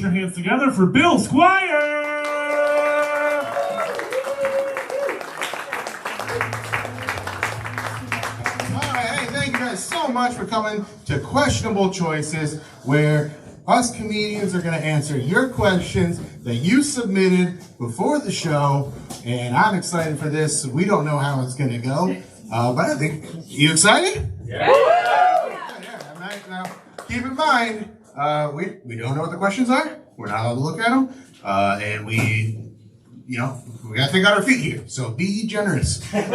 your hands together for Bill Squire! Thank you guys so much for coming to Questionable Choices, where us comedians are going to answer your questions that you submitted before the show, and I'm excited for this. We don't know how it's going to go, but I think, you excited? Yeah. Now, keep in mind, we don't know what the questions are. We're not allowed to look at them, and we got to think on our feet here, so be generous. Please, all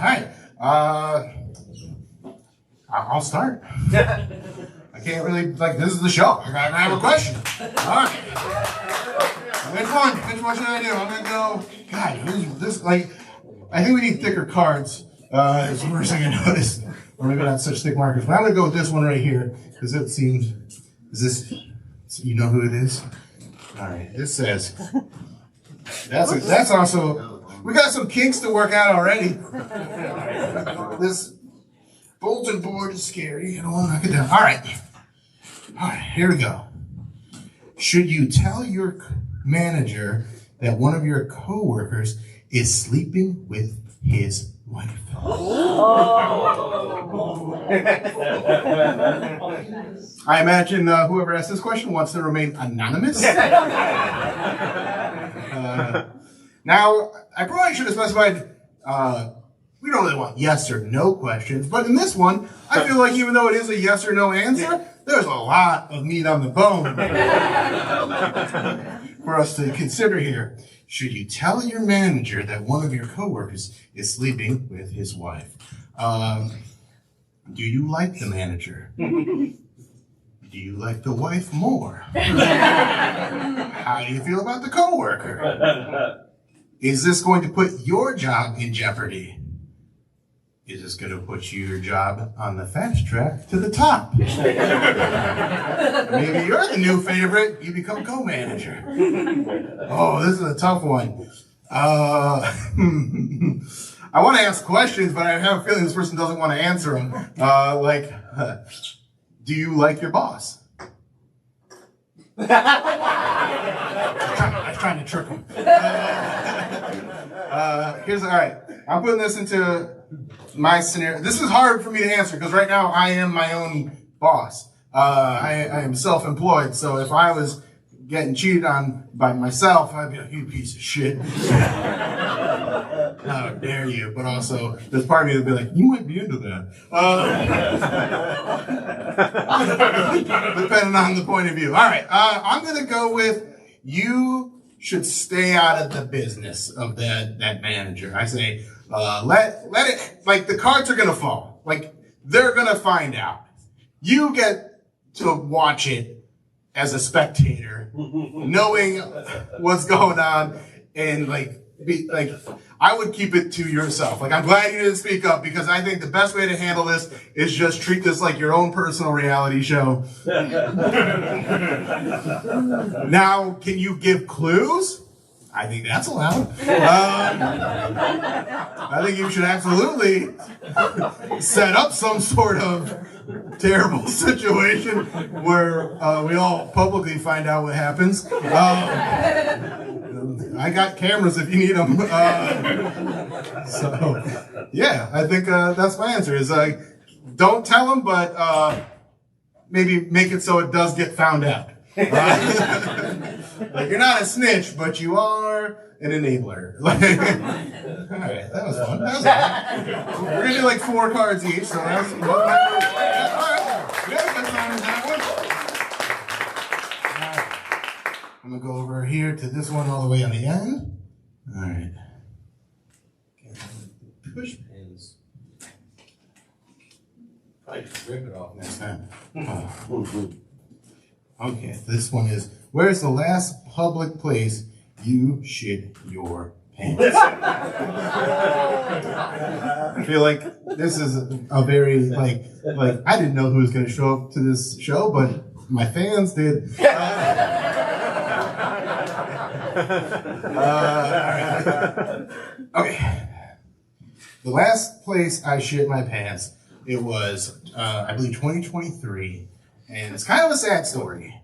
right. I'll start. I can't really, this is the show. I gotta have a question. All right. Which one should I do? I'm gonna go, God, this, I think we need thicker cards. It's the first thing I noticed. Or maybe not such thick markers. But I'm gonna go with this one right here, because it seems, you know who it is? All right, it says, that's also, we got some kinks to work out already. This bulletin board is scary. I don't want to knock it down. All right, here we go. Should you tell your manager that one of your coworkers is sleeping with his wife? I imagine whoever asked this question wants to remain anonymous. Now, I probably should have specified, we don't really want yes or no questions, but in this one, I feel like even though it is a yes or no answer, there's a lot of meat on the bone for us to consider here. Should you tell your manager that one of your coworkers is sleeping with his wife? Do you like the manager? Do you like the wife more? How do you feel about the coworker? Is this going to put your job in jeopardy? Is this going to put your job on the fast track to the top? Maybe you're the new favorite. You become co-manager. Oh, this is a tough one. I want to ask questions, but I have a feeling this person doesn't want to answer them. Do you like your boss? I was trying to trick him. All right. I'm putting this into my scenario. This is hard for me to answer because right now I am my own boss. I am self-employed, so if I was getting cheated on by myself, I'd be like, you piece of shit. How dare you? But also, there's part of me that'd be like, you might be into that. Depending on the point of view. All right, I'm going to go with you should stay out of the business of that manager. I say, let it, the cards are going to fall. They're going to find out. You get to watch it as a spectator, knowing what's going on, and I would keep it to yourself. I'm glad you didn't speak up, because I think the best way to handle this is just treat this like your own personal reality show. Now, can you give clues? I think that's allowed. I think you should absolutely set up some sort of terrible situation where we all publicly find out what happens. I got cameras if you need them. I think that's my answer is don't tell them, but maybe make it so it does get found out. You're not a snitch, but you are an enabler. All right, that was fun. That was fun. We're going to do 4 cards each, so that's all right. We had a good time in that one. All right. I'm going to go over here to this one all the way on the end. All right. Push pins. Probably just rip it off next time. Okay, this one is, where's the last public place you shit your pants? I feel like this is a very, I didn't know who was going to show up to this show, but my fans did. Okay. The last place I shit my pants, it was, I believe, 2023. And it's kind of a sad story.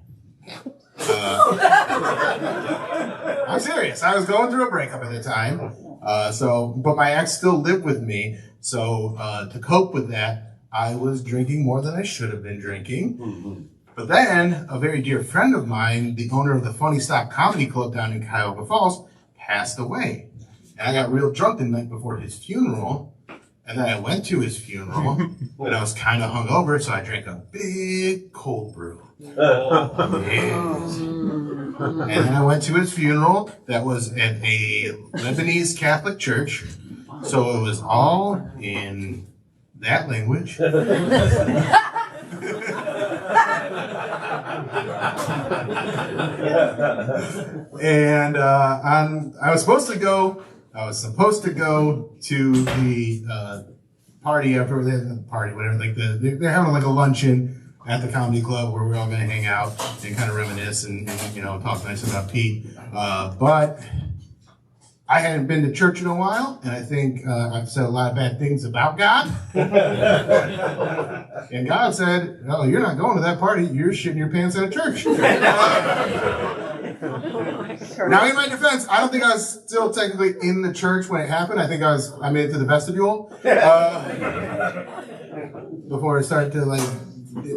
I'm serious. I was going through a breakup at the time. But my ex still lived with me. So to cope with that, I was drinking more than I should have been drinking. Mm-hmm. But then a very dear friend of mine, the owner of the Funny Stop Comedy Club down in Cuyahoga Falls, passed away. And I got real drunk the night before his funeral. And then I went to his funeral, and I was kind of hungover, so I drank a big cold brew. Yes. And then I went to his funeral that was at a Lebanese Catholic church. So it was all in that language. And I was supposed to go to the party after the party, whatever. Like they're having like a luncheon at the comedy club where we're all going to hang out and kind of reminisce and talk nice about Pete. But I hadn't been to church in a while, and I think I've said a lot of bad things about God. And God said, "No, you're not going to that party. You're shitting your pants at a church." Now, in my defense, I don't think I was still technically in the church when it happened. I think I made it to the vestibule before it started to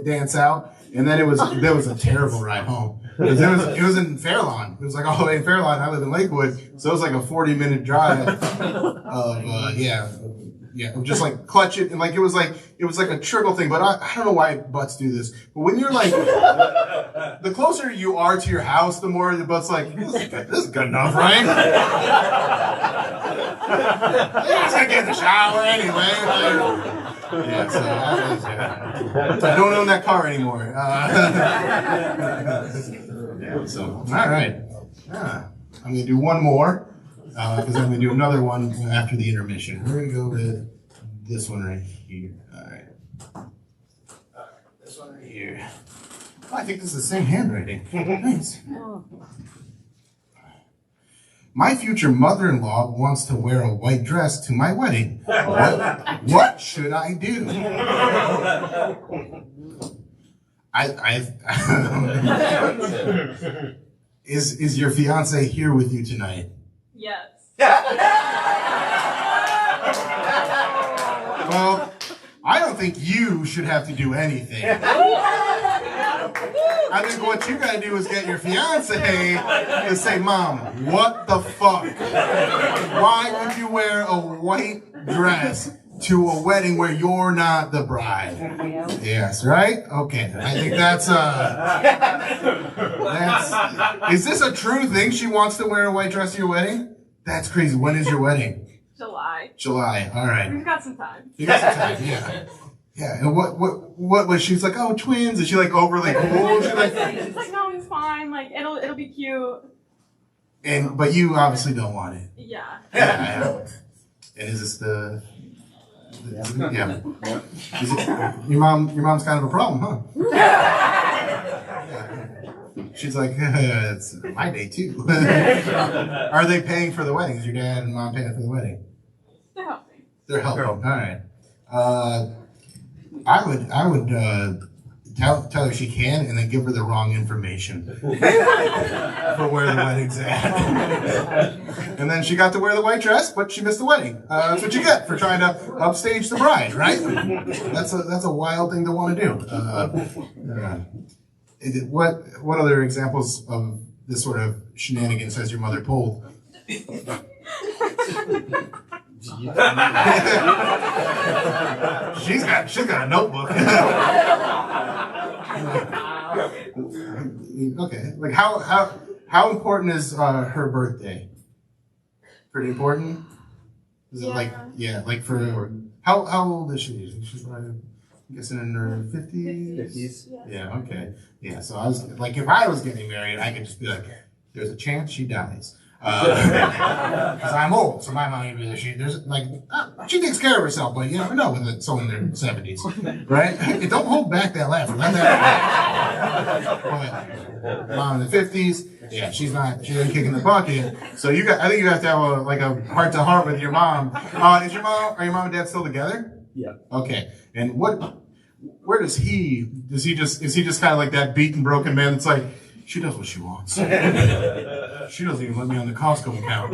dance out. And then there was a terrible ride home. It was in Fairlawn. It was like all the way in Fairlawn. I live in Lakewood, so it was like a 40-minute drive of just like clutch it, and it was like a trickle thing. But I don't know why butts do this. But when you're the closer you are to your house, the more the butt's like, this is good enough, right? You're just gonna get in the shower anyway. So I don't own that car anymore. So all right. I'm gonna do one more. Because I'm going to do another one after the intermission. We're going to go with this one right here. All right. This one right here. Oh, I think this is the same handwriting. Nice. My future mother-in-law wants to wear a white dress to my wedding. What should I do? Is your fiance here with you tonight? Yes. Well, I don't think you should have to do anything. I think what you gotta do is get your fiance and say, "Mom, what the fuck? Why would you wear a white dress to a wedding where you're not the bride?" Yes, right? Okay. I think that's is this a true thing? She wants to wear a white dress to your wedding? That's crazy. When is your wedding? July. All right. We've got some time. You got some time, yeah. Yeah. And what was she's like, "Oh, twins"? Is she overly cool? She's like, "No, it's fine. It'll be cute." But you obviously don't want it. Yeah. And is this yeah. Is it, your mom's kind of a problem, huh? She's like, "It's my day too." Are they paying for the wedding? Is your dad and mom paying for the wedding? They're helping. All right. I would tell her she can, and then give her the wrong information for where the wedding's at. And then she got to wear the white dress, but she missed the wedding. That's what you get for trying to upstage the bride, right? That's a wild thing to want to do. What other examples of this sort of shenanigans has your mother pulled? She's got a notebook. Okay, how important is her birthday? Pretty important. Is it for how old is she? She's I'm guessing in her 50s. Yeah. Okay. Yeah. So I was if I was getting married, I could just be like, "There's a chance she dies." Because I'm old, so my mom would be she takes care of herself, but you never know with someone in their 70s, right? Don't hold back that laugh. Let that mom in the 50s, yeah, she ain't kicking the bucket. So I think you have to have a heart to heart with your mom. Are your mom and dad still together? Yeah. Okay. And where is he just kind of like that beaten, broken man that's like, She does what she wants. She doesn't even let me on the Costco account.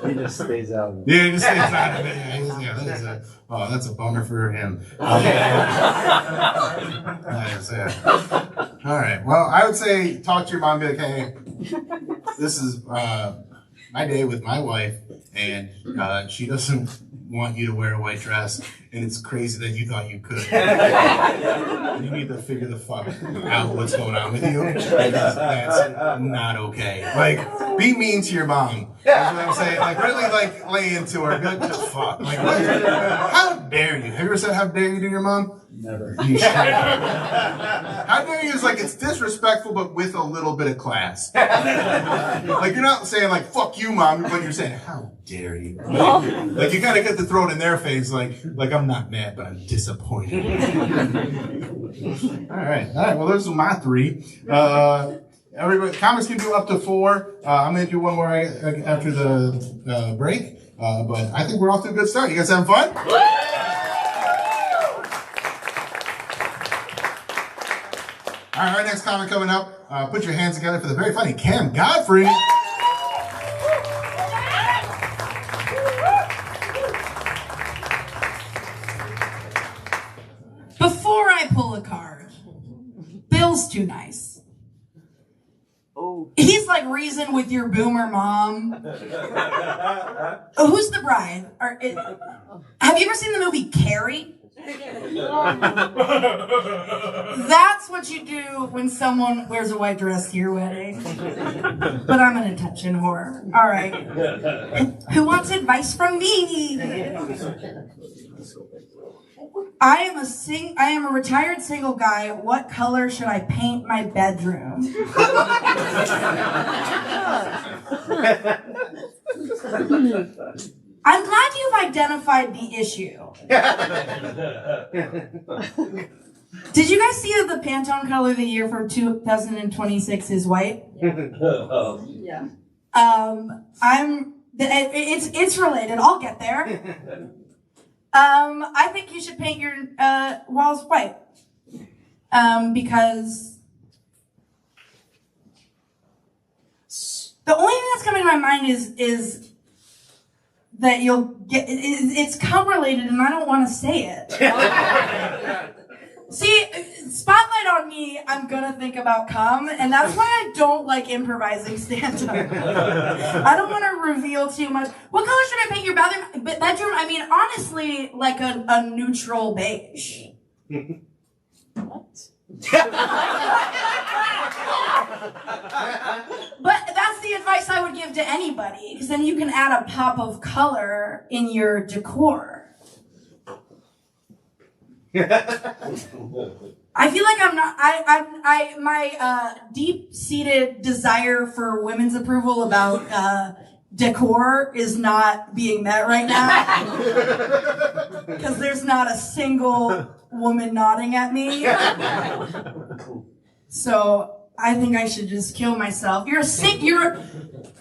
He just stays out. Yeah, he just stays out of it. That's a bummer for him. Nice, yeah. All right. Well, I would say talk to your mom and be like, hey, this is my day with my wife, and she doesn't want you to wear a white dress, and it's crazy that you thought you could. You need to figure the fuck out what's going on with you. That's not okay. Like, be mean to your mom. That's what I'm saying. Like, really, like, lay into her. Good to fuck. Like, what? How dare you? Have you ever said how dare you to your mom? Never. You should. How dare you is like, it's disrespectful, but with a little bit of class. Like, you're not saying like, fuck you, mom, but you're saying, how dare you? Like you kind of get to throw it in their face, like I'm not mad, but I'm disappointed. All right. Well, those are my 3. Everybody, comments can do up to 4. I'm gonna do one more after the break, but I think we're off to a good start. You guys having fun? All right, our next comment coming up. Put your hands together for the very funny Godfrey. Before I pull a card, Bill's too nice. Oh. He's like reason with your boomer mom. Oh, who's the bride? Have you ever seen the movie Carrie? That's what you do when someone wears a white dress to your wedding. But I'm an attention whore. All right. Who wants advice from me? I am a retired single guy. What color should I paint my bedroom? I'm glad you've identified the issue. Did you guys see that the Pantone color of the year for 2026 is white? Yeah. It's related. I'll get there. I think you should paint your walls white. Because the only thing that's coming to my mind is that you'll get, it's cum related and I don't want to say it. See, spotlight on me, I'm gonna think about cum, and that's why I don't like improvising stand-up. I don't want to reveal too much. What color should I paint your bedroom? I mean, honestly, like a neutral beige. What? But that's the advice I would give to anybody, because then you can add a pop of color in your decor. I feel like my deep-seated desire for women's approval about decor is not being met right now. Because there's not a single woman nodding at me. So I think I should just kill myself.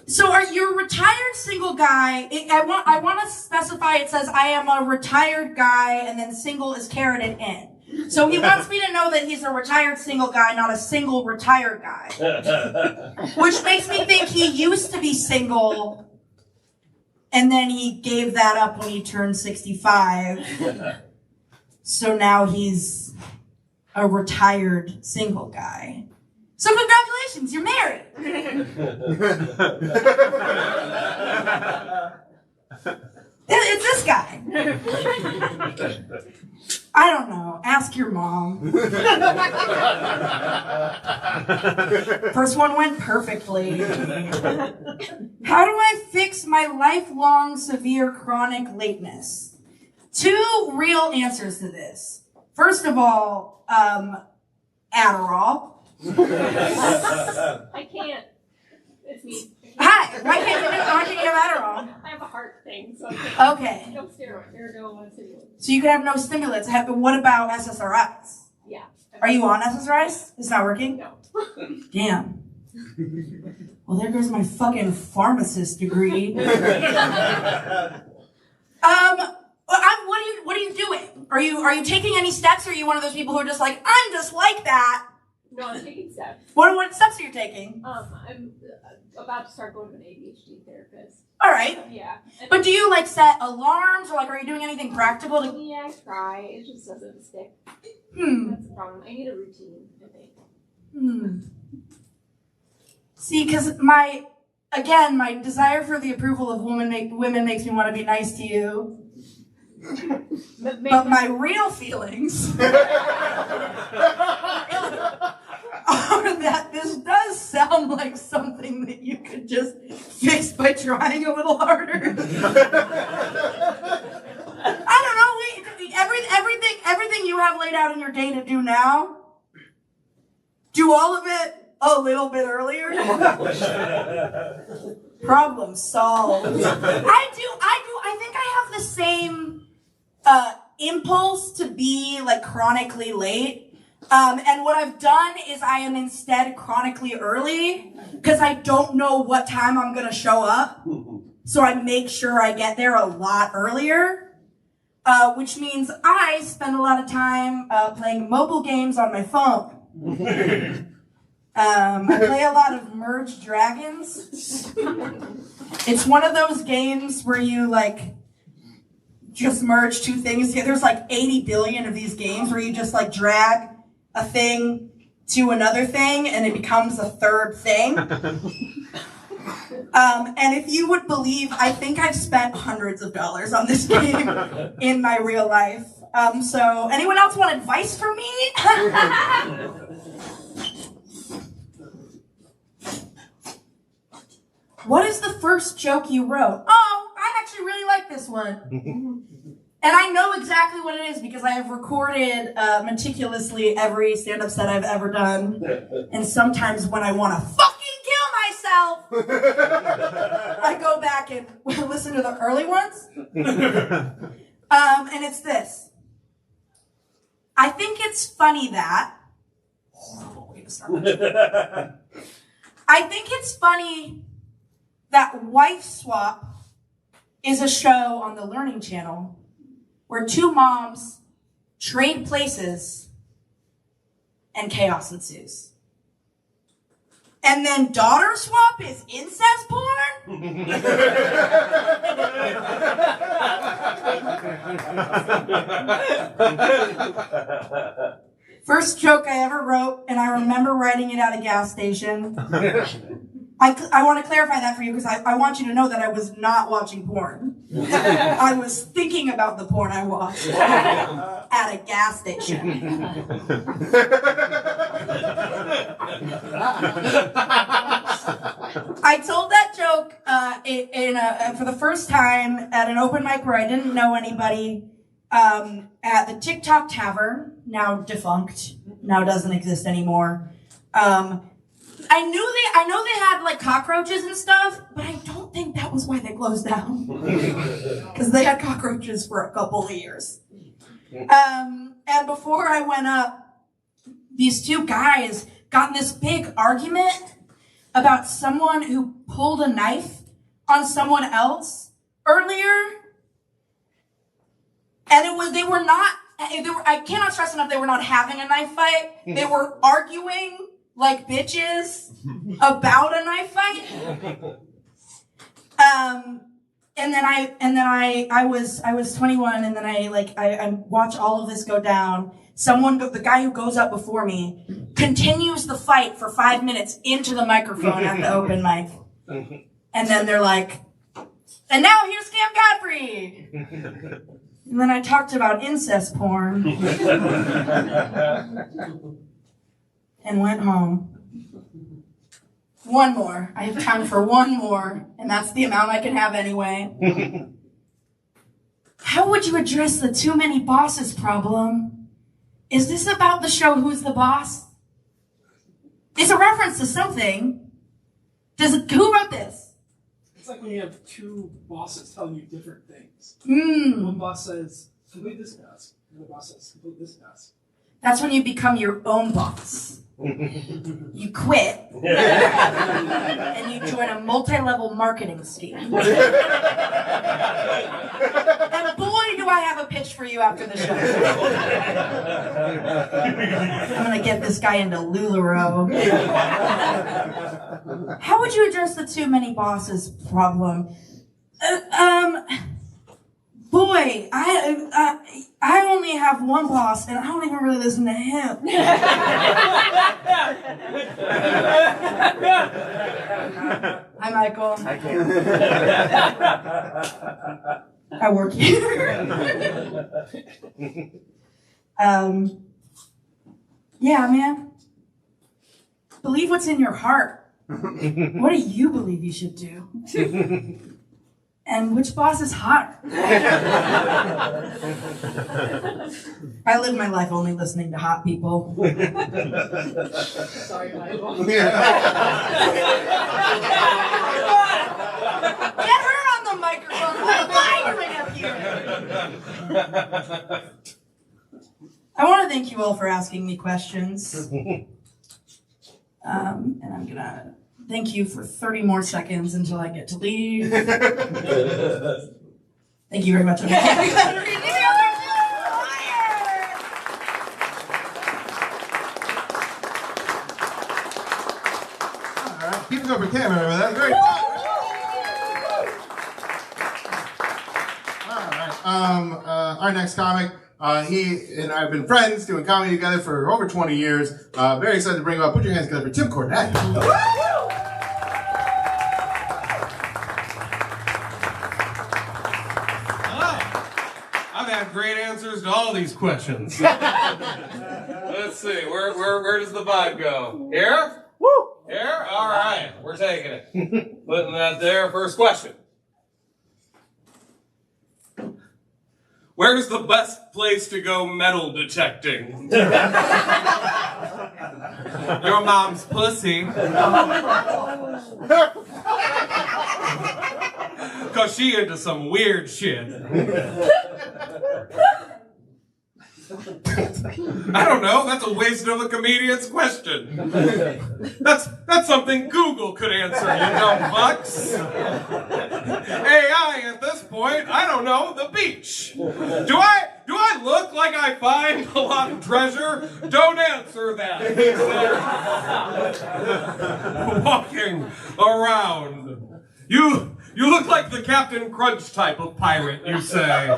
So are you a retired single guy? I want to specify, it says I am a retired guy and then single is carroted in. So he wants me to know that he's a retired single guy, not a single retired guy. Which makes me think he used to be single and then he gave that up when he turned 65. So now he's a retired single guy. So congratulations, you're married. It's this guy. I don't know. Ask your mom. First one went perfectly. How do I fix my lifelong severe chronic lateness? 2 real answers to this. First of all, Adderall. I can't. It's me. Hi. Why can't you have Adderall? I have a heart thing, so I can't. Okay. No steroid. No stimulants. So you can have no stimulants. What about SSRIs? Yeah. Are you on SSRIs? It's not working? No. Damn. Well, there goes my fucking pharmacist degree. What are you doing? Are you taking any steps, or are you one of those people who are just like, I'm just like that? No, I'm taking steps. What steps are you taking? I'm about to start going to an ADHD therapist. All right. Yeah. But do you like set alarms, or like are you doing anything practical to? Yeah, I try. It just doesn't stick. That's the problem. I need a routine, I think. See, because my desire for the approval of women makes me want to be nice to you. But my real feelings are that this does sound like something that you could just fix by trying a little harder. I don't know. Everything you have laid out in your day to do now, do all of it a little bit earlier. Problem solved. I think I have the same impulse to be like chronically late. And what I've done is I am instead chronically early because I don't know what time I'm going to show up. So I make sure I get there a lot earlier, which means I spend a lot of time playing mobile games on my phone. I play a lot of Merge Dragons. It's one of those games where you like just merge two things together. There's like 80 billion of these games where you just like drag a thing to another thing and it becomes a third thing. And if you would believe, I think I've spent hundreds of dollars on this game in my real life. So anyone else want advice from me? What is the first joke you wrote? Oh, I actually really like this one. And I know exactly what it is because I have recorded meticulously every stand-up set I've ever done. And sometimes when I want to fucking kill myself, I go back and listen to the early ones. And it's this. I think it's funny that... Horrible way to start. I think it's funny that Wife Swap is a show on the Learning Channel where two moms trade places and chaos ensues. And then Daughter Swap is incest porn? First joke I ever wrote, and I remember writing it at a gas station. I want to clarify that for you because I want you to know that I was not watching porn. I was thinking about the porn I watched at a gas station. I told that joke for the first time at an open mic where I didn't know anybody at the TikTok Tavern, now defunct, now doesn't exist anymore. I know they had like cockroaches and stuff, but I don't think that was why they closed down. Because they had cockroaches for a couple of years. And before I went up, these two guys got in this big argument about someone who pulled a knife on someone else earlier. And I cannot stress enough, they were not having a knife fight. They were arguing like bitches about a knife fight. And then I was 21, and then I watch all of this go down. The guy who goes up before me continues the fight for 5 minutes into the microphone at the open mic. And then they're like, and now here's Cam Godfrey. And then I talked about incest porn. And went home. One more. I have time for one more, and that's the amount I can have anyway. How would you address the too many bosses problem? Is this about the show Who's the Boss? It's a reference to something. Who wrote this? It's like when you have two bosses telling you different things. Mm. One boss says, complete this task, and the boss says, complete this task. That's when you become your own boss. You quit, and you join a multi-level marketing scheme. And boy, do I have a pitch for you after the show. I'm gonna get this guy into LuLaRoe. How would you address the too many bosses problem? Boy, I only have one boss, and I don't even really listen to him. Hi, Michael. I can't. I work here. Yeah, man. Believe what's in your heart. What do you believe you should do? And which boss is hotter? I live my life only listening to hot people. Sorry, Michael. Get her on the microphone. What am I doing up here? I want to thank you all for asking me questions. And I'm gonna thank you for 30 more seconds until I get to leave. Thank you very much. Alright, keep it up for camera, remember that? Great. Alright, our next comic, he and I have been friends doing comedy together for over 20 years. Very excited to bring him up. Put your hands together for Tim Cornett. I've had great answers to all these questions. Let's see, where does the vibe go? Here? Woo! Here? All right, we're taking it. Putting that there. First question. Where's the best place to go metal detecting? Your mom's pussy. Cause she into some weird shit. I don't know, that's a waste of a comedian's question. That's something Google could answer, you dumb fucks. AI at this point, I don't know, the beach. Do I look like I find a lot of treasure? Don't answer that. Walking around. You look like the Captain Crunch type of pirate, you say.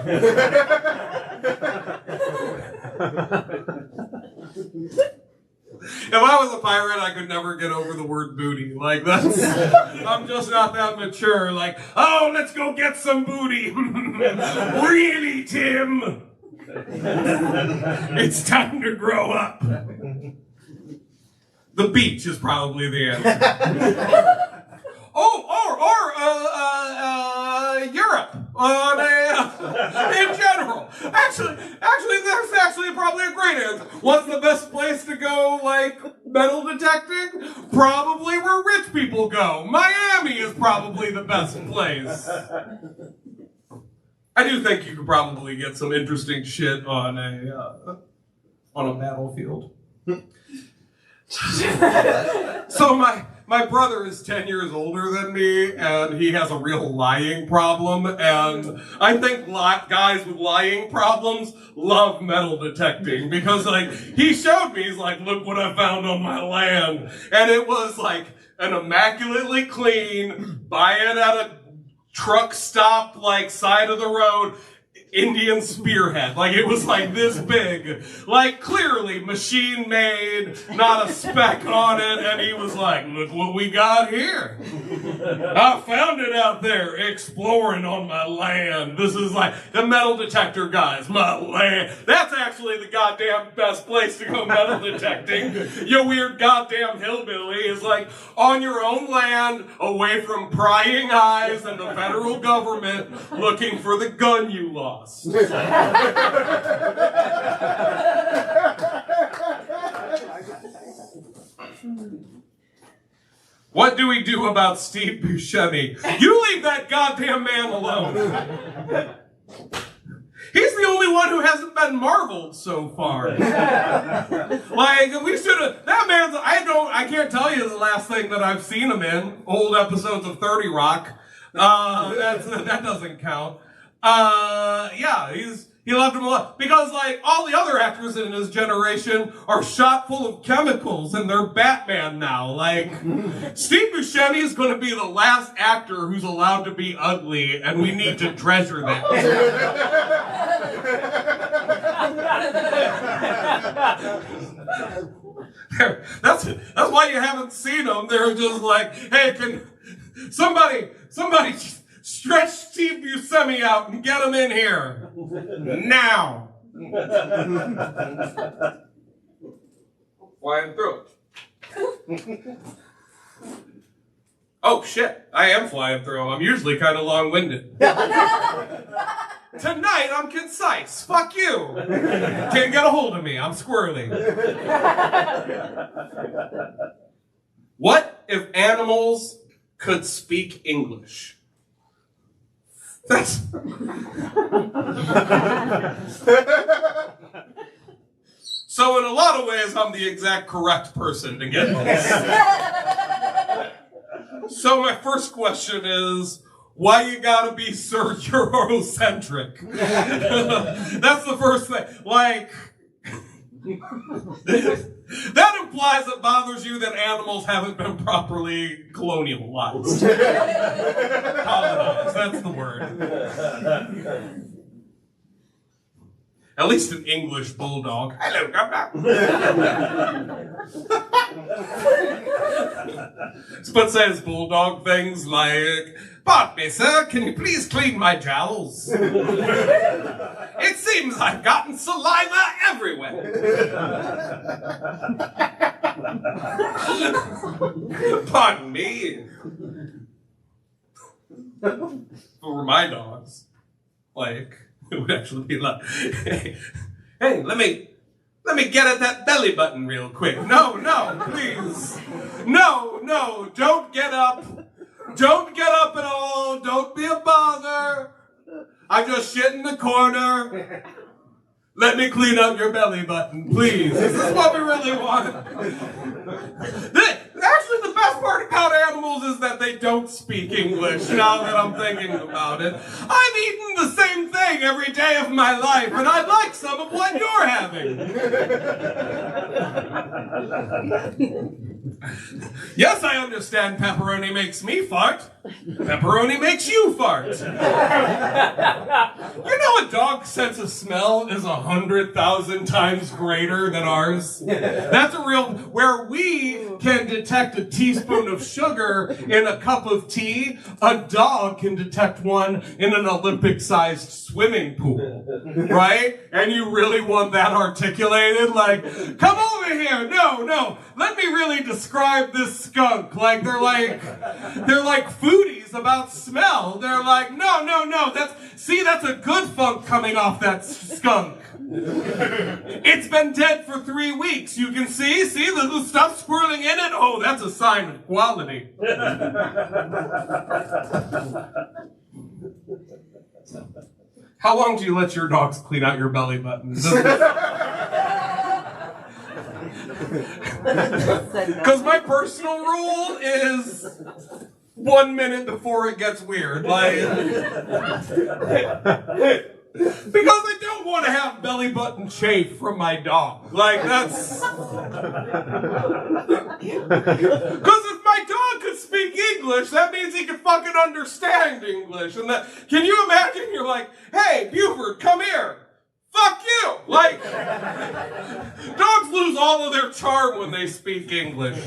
If I was a pirate, I could never get over the word booty. Like, I'm just not that mature. Like, oh, let's go get some booty. Really, Tim? It's time to grow up. The beach is probably the answer. Europe, in general. Actually, that's actually probably a great answer. What's the best place to go, like, metal detecting? Probably where rich people go. Miami is probably the best place. I do think you could probably get some interesting shit on a battlefield. So my brother is 10 years older than me, and he has a real lying problem, and I think guys with lying problems love metal detecting, because, like, he showed me, he's like, look what I found on my land, and it was, like, an immaculately clean, buy it at a truck stop, like, side of the road, Indian spearhead. Like, it was like this big, like, clearly machine made, not a speck on it, and he was like, look what we got here. I found it out there exploring on my land. This is like the metal detector guys, my land. That's actually the goddamn best place to go metal detecting. You weird goddamn hillbilly is like on your own land, away from prying eyes and the federal government, looking for the gun you lost. What do we do about Steve Buscemi? You leave that goddamn man alone. He's the only one who hasn't been marveled so far. Like, we should have, that man's, I can't tell you the last thing that I've seen him in. Old episodes of 30 Rock. That doesn't count. Yeah, he loved him a lot. Because, like, all the other actors in his generation are shot full of chemicals and they're Batman now. Like, Steve Buscemi is going to be the last actor who's allowed to be ugly, and we need to treasure that. That's why you haven't seen them. They're just like, hey, can somebody stretch Steve Buscemi out and get him in here now. Flying through it. Oh shit! I am flying through them. I'm usually kind of long-winded. Tonight, I'm concise. Fuck you. Can't get a hold of me. I'm squirrely. What if animals could speak English? That's... So in a lot of ways, I'm the exact correct person to get this. So my first question is, why you gotta be so Eurocentric? That's the first thing. Like, that implies it bothers you that animals haven't been properly colonialized. Colonized, that's the word. At least an English bulldog. Hello, but says bulldog things like, "Pardon me, sir, can you please clean my jowls? It seems I've gotten saliva everywhere." Pardon me. For my dogs, like, it would actually be like, hey, let me get at that belly button real quick. No, please. No, don't get up. Don't get up at all. Don't be a bother. I just shit in the corner. Let me clean up your belly button, please. This is what we really want. Actually, the best part about animals is that they don't speak English, now that I'm thinking about it. I've eaten the same thing every day of my life, and I'd like some of what you're having. Yes, I understand pepperoni makes me fart. Pepperoni makes you fart. You know a dog's sense of smell is 100,000 times greater than ours? That's a real... Where we can detect a teaspoon of sugar in a cup of tea, a dog can detect one in an Olympic-sized swimming pool. Right? And you really want that articulated? Like, come over here. No. Let me really describe this skunk. Like, they're like foodies about smell. They're like, no. That's a good funk coming off that skunk. It's been dead for 3 weeks. You can see the stuff swirling in it. Oh, that's a sign of quality. How long do you let your dogs clean out your belly button? Because my personal rule is 1 minute before it gets weird. Like, because I don't want to have belly button chafe from my dog. Like, that's... Because if my dog could speak English, that means he could fucking understand English. And that, can you imagine? You're like, hey, Buford, come here. Fuck you! Like, dogs lose all of their charm when they speak English.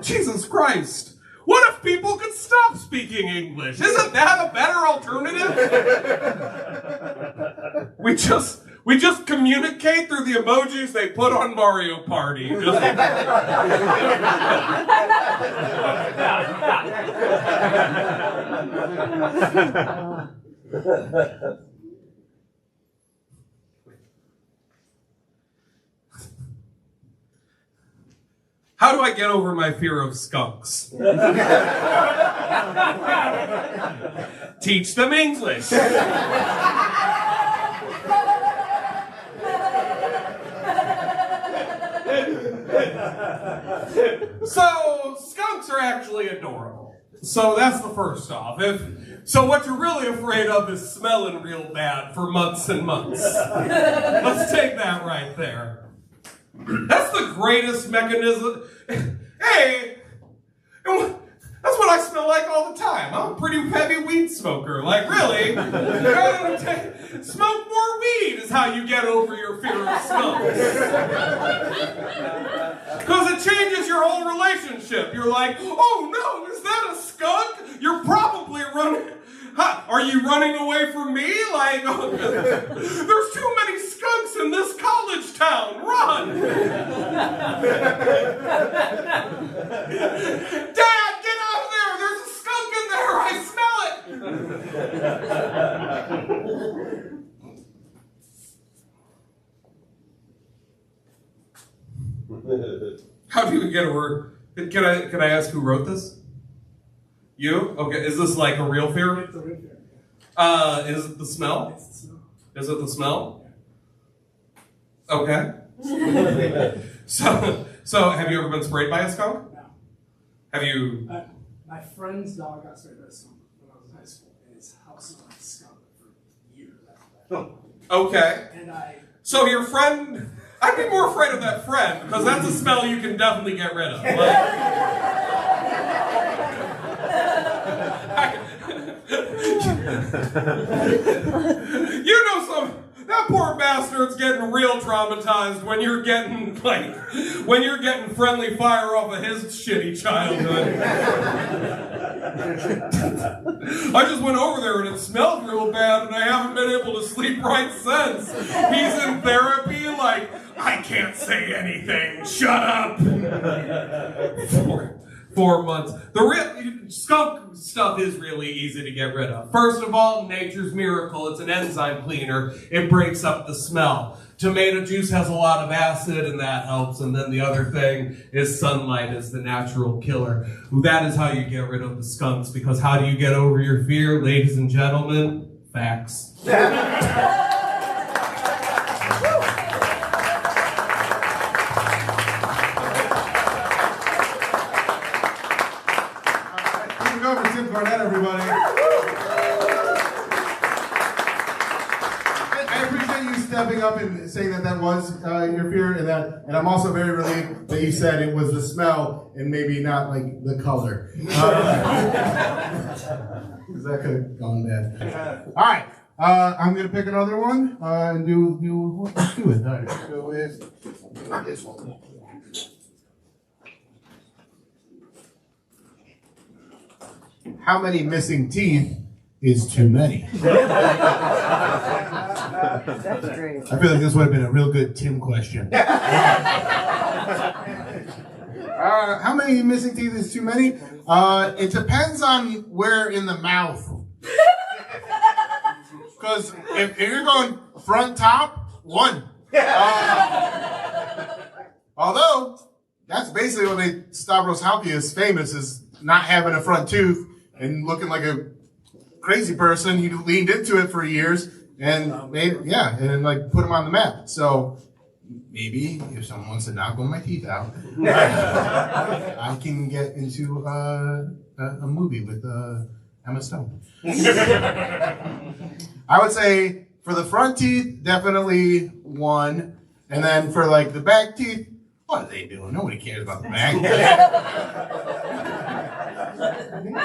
Jesus Christ. What if people could stop speaking English? Isn't that a better alternative? We just communicate through the emojis they put on Mario Party. How do I get over my fear of skunks? Teach them English. So, skunks are actually adorable. So that's the first off. So what you're really afraid of is smelling real bad for months and months. Let's take that right there. That's the greatest mechanism. Hey, that's what I smell like all the time. I'm a pretty heavy weed smoker. Like, really? Smoke more weed is how you get over your fear of skunks. Because it changes your whole relationship. You're like, oh no, is that a skunk? You're probably running. Are you running away from me? Like, there's too many skunks in this college town. Run! Dad, get out of there! There's a skunk in there! I smell it! How do you get a word? Can I ask who wrote this? You? Okay, is this like a real fear? It's a real fear. Is it the smell? It's the smell. Is it the smell? Okay. So have you ever been sprayed by a skunk? No. Have you? My friend's dog got sprayed by a skunk when I was in high school, and his house smelled like skunk for years after that. Okay. And So your friend, I'd be more afraid of that friend, because that's a smell you can definitely get rid of. You know that poor bastard's getting real traumatized when you're getting friendly fire off of his shitty childhood. I just went over there and it smelled real bad and I haven't been able to sleep right since. He's in therapy like, I can't say anything, shut up. 4 months. The real skunk stuff is really easy to get rid of. First of all, nature's miracle. It's an enzyme cleaner. It breaks up the smell. Tomato juice has a lot of acid, and that helps. And then the other thing is sunlight is the natural killer. That is how you get rid of the skunks. Because how do you get over your fear, ladies and gentlemen? Facts. Cornett, everybody. I appreciate you stepping up and saying that was your fear, and I'm also very relieved that you said it was the smell and maybe not like the color. Because that could have gone bad. All right, I'm gonna pick another one and let's do it. All right, let's go with this one. How many missing teeth is too many? That's great. I feel like this would have been a real good Tim question. How many missing teeth is too many? It depends on where in the mouth. Because if you're going front top, 1. Although, that's basically what made Stavros Halkias famous, is not having a front tooth and looking like a crazy person. He leaned into it for years and then like put him on the map. So maybe if someone wants to knock one of my teeth out, I can get into a movie with Emma Stone. I would say for the front teeth, definitely 1. And then for like the back teeth, what are they doing? Nobody cares about the back.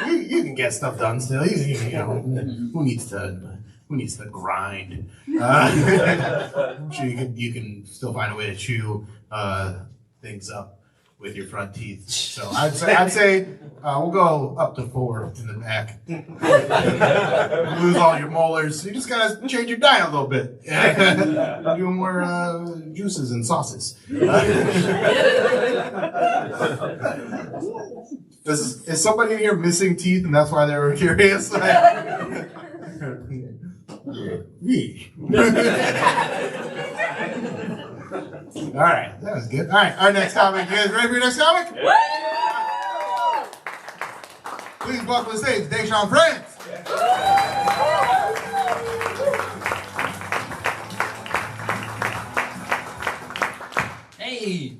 You can get stuff done still. You know, who needs to grind? I'm sure you can still find a way to chew things up with your front teeth. So I'd say we'll go up to 4 in the back. Lose all your molars. You just gotta change your diet a little bit. Do more juices and sauces. Is somebody in here missing teeth and that's why they were curious? All right, that was good. All right, our next topic. You guys ready for your next topic? Please welcome to the stage, Dezhawn France. Hey,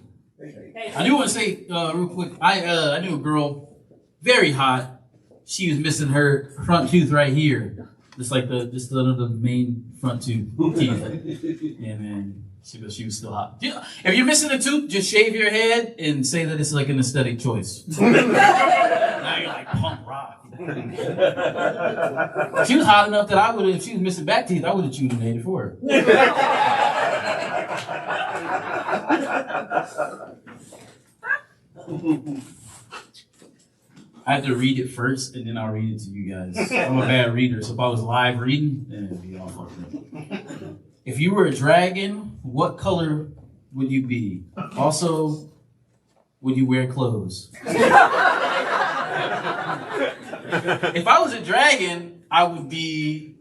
I do want to say real quick. I knew a girl, very hot. She was missing her front tooth right here, just the main front tooth teeth. Yeah, man. She was still hot. If you're missing a tooth, just shave your head and say that it's like an aesthetic choice. Now you're like punk rock. She was hot enough that I would have, if she was missing back teeth, I would have chewed and made it for her. I have to read it first and then I'll read it to you guys. I'm a bad reader, so if I was live reading, then it'd be all fucked up. If you were a dragon, what color would you be? Also, would you wear clothes? If I was a dragon, I'd be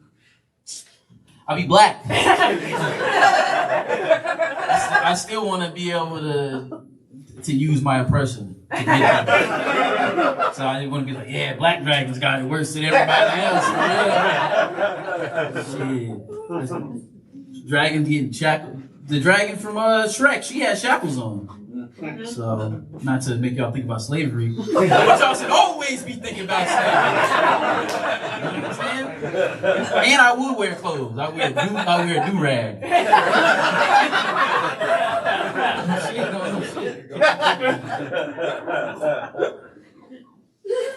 black. I still want to be able to use my oppression to get that. So I didn't want to be like, yeah, black dragons got it worse than everybody else. Shit. Dragon getting shackled. The dragon from Shrek, she had shackles on. So, not to make y'all think about slavery, but y'all should always be thinking about slavery. You know what I'm saying? And I would wear clothes. I wear a do-rag.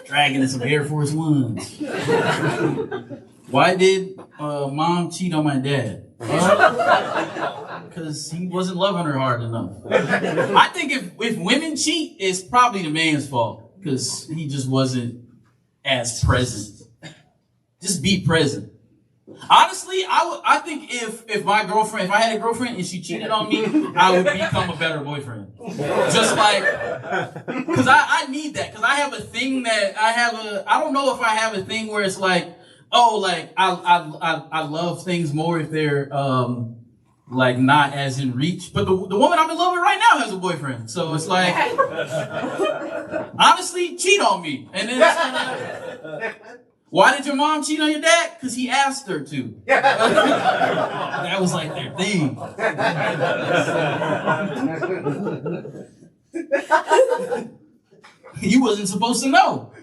Dragging in some Air Force Ones. Why did mom cheat on my dad? Because he wasn't loving her hard enough. I think if women cheat, it's probably the man's fault because he just wasn't as present. Just be present. Honestly, I think if I had a girlfriend and she cheated on me, I would become a better boyfriend. Just like, because I need that. Because I have a thing that I don't know if I have a thing where it's like, oh, like I love things more if they're like not as in reach. But the woman I'm in love with right now has a boyfriend, so it's like honestly, cheat on me. And then why did your mom cheat on your dad? Because he asked her to. That was like their thing. You wasn't supposed to know.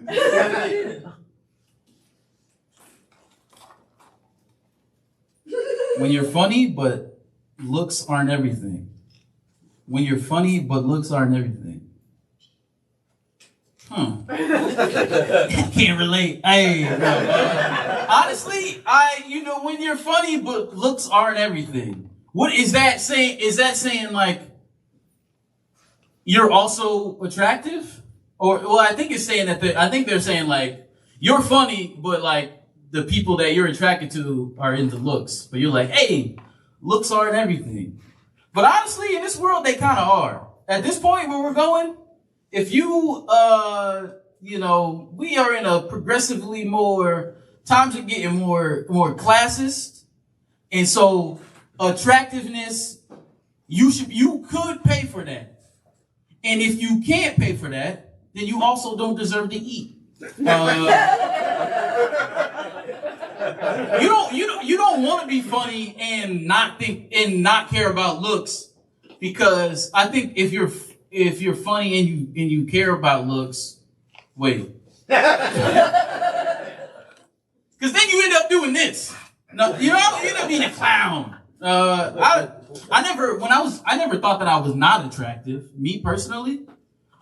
When you're funny, but looks aren't everything. When you're funny, but looks aren't everything. Can't relate. Hey, honestly, when you're funny, but looks aren't everything. What is that saying? Is that saying like you're also attractive? Or, well, I think it's saying that I think they're saying like you're funny, but like the people that you're attracted to are into looks. But you're like, hey, looks aren't everything. But honestly, in this world, they kind of are. At this point where we're going, if you, we are in a progressively times are getting more classist. And so attractiveness, you could pay for that. And if you can't pay for that, then you also don't deserve to eat. You don't want to be funny and not care about looks, because I think if you're funny and you care about looks, wait, because then you end up doing this. No, you end up being a clown. I never thought that I was not attractive. Me personally,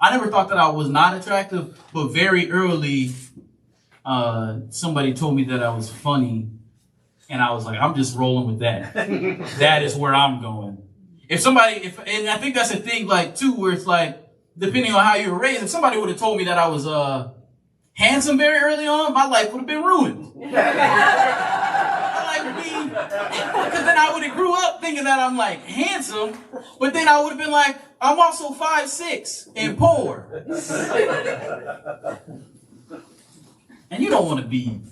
I never thought that I was not attractive, but very early, somebody told me that I was funny, and I was like, I'm just rolling with that. That is where I'm going. And I think that's a thing, like, too, where it's like, depending on how you were raised, if somebody would have told me that I was handsome very early on, my life would have been ruined. Because then I would have grew up thinking that I'm like handsome, but then I would have been like, I'm also 5'6" and poor. And you don't want to be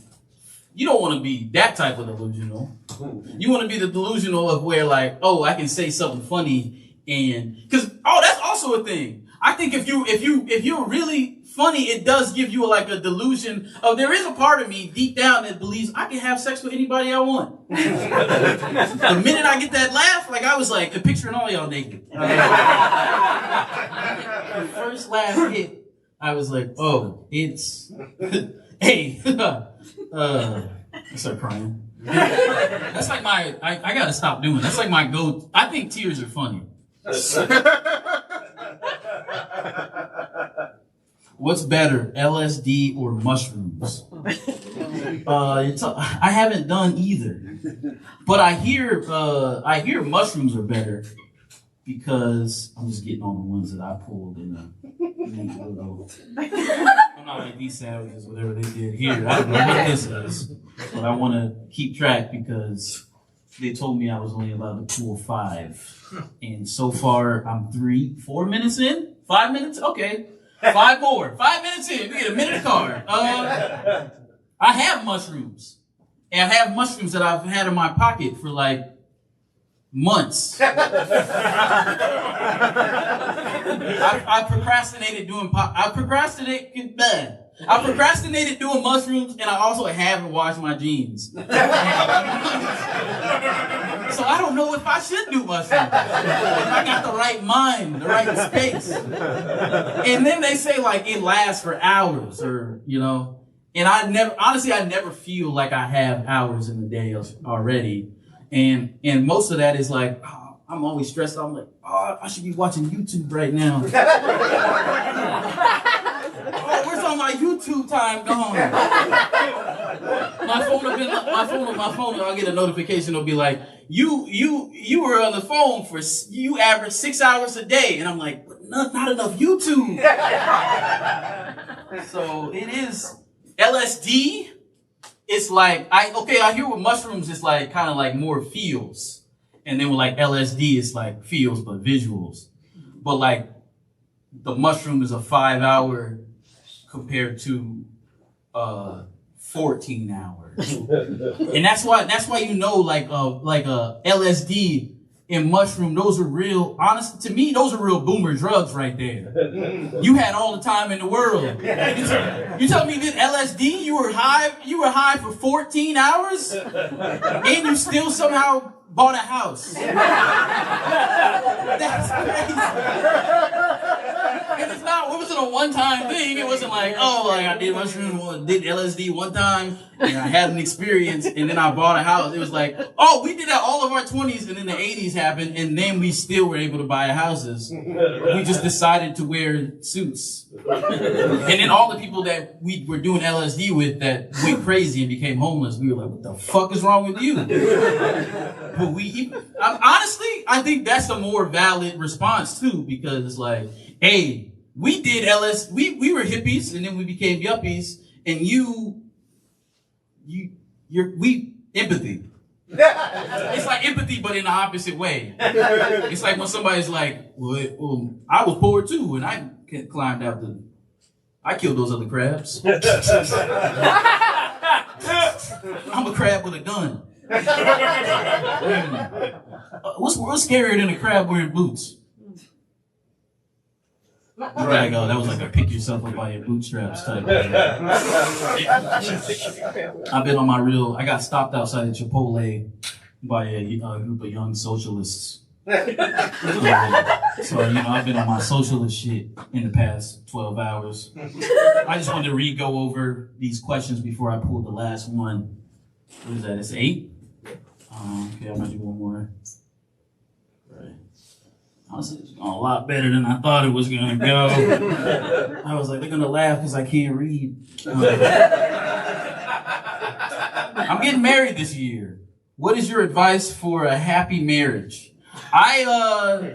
that type of delusional. You want to be the delusional of where like, oh, I can say something funny, and because that's also a thing. I think if you're really funny, it does give you like a delusion of there is a part of me deep down that believes I can have sex with anybody I want. The minute I get that laugh, like I was like picturing all y'all naked. The first laugh hit, I was like, oh, it's hey, I start crying. That's like I gotta stop doing. That's like my go. I think tears are funny. What's better, LSD or mushrooms? I haven't done either, but I hear mushrooms are better because I'm just getting on the ones that I pulled in a I'm not like these savages, whatever they did here. I don't know what this is, but I want to keep track because they told me I was only allowed to pull 5, and so far I'm 4 minutes in. 5 minutes, okay. 5 more. 5 minutes in. We get a minute card. I have mushrooms. And I have mushrooms that I've had in my pocket for like months. I procrastinated doing mushrooms, and I also haven't washed my jeans. So I don't know if I should do mushrooms. If I got the right mind, the right space. And then they say like it lasts for hours, or and I never feel like I have hours in the day already. And most of that is like, oh, I'm always stressed out. I'm like, oh, I should be watching YouTube right now. Oh, where's all my YouTube time gone? My phone, I'll get a notification. It'll be like, you were on the phone you average 6 hours a day. And I'm like, but not enough YouTube. So it is LSD. It's like, I hear with mushrooms, it's like kind of like more feels. And then with like LSD, it's like feels, but visuals. But like the mushroom is a 5 hour compared to 14 hours. And that's why like LSD and mushroom, those are real, honestly, to me, those are real boomer drugs right there. You had all the time in the world. You tell me that LSD, you were high for 14 hours, and you still somehow bought a house. That's crazy. And it wasn't a one-time thing. It wasn't like, I did mushroom, did LSD one time, and I had an experience, and then I bought a house. It was like, we did that all of our 20s, and then the 80s happened, and then we still were able to buy houses. We just decided to wear suits. And then all the people that we were doing LSD with that went crazy and became homeless, we were like, what the fuck is wrong with you? But honestly, I think that's a more valid response too, because it's like, hey, we did we were hippies and then we became yuppies, and we empathy. It's like empathy, but in the opposite way. It's like when somebody's like, well, I was poor too, and I climbed out I killed those other crabs. I'm a crab with a gun. What's scarier than a crab wearing boots? There you go. That was like a pick yourself up by your bootstraps type. I've been on I got stopped outside of Chipotle by a group of young socialists. So I've been on my socialist shit in the past 12 hours. I just wanted to go over these questions before I pulled the last one. What is that? It's 8? Okay, I'm gonna do one more. Right. Honestly, it's going a lot better than I thought it was gonna go. I was like, they're gonna laugh because I can't read. I'm getting married this year. What is your advice for a happy marriage? I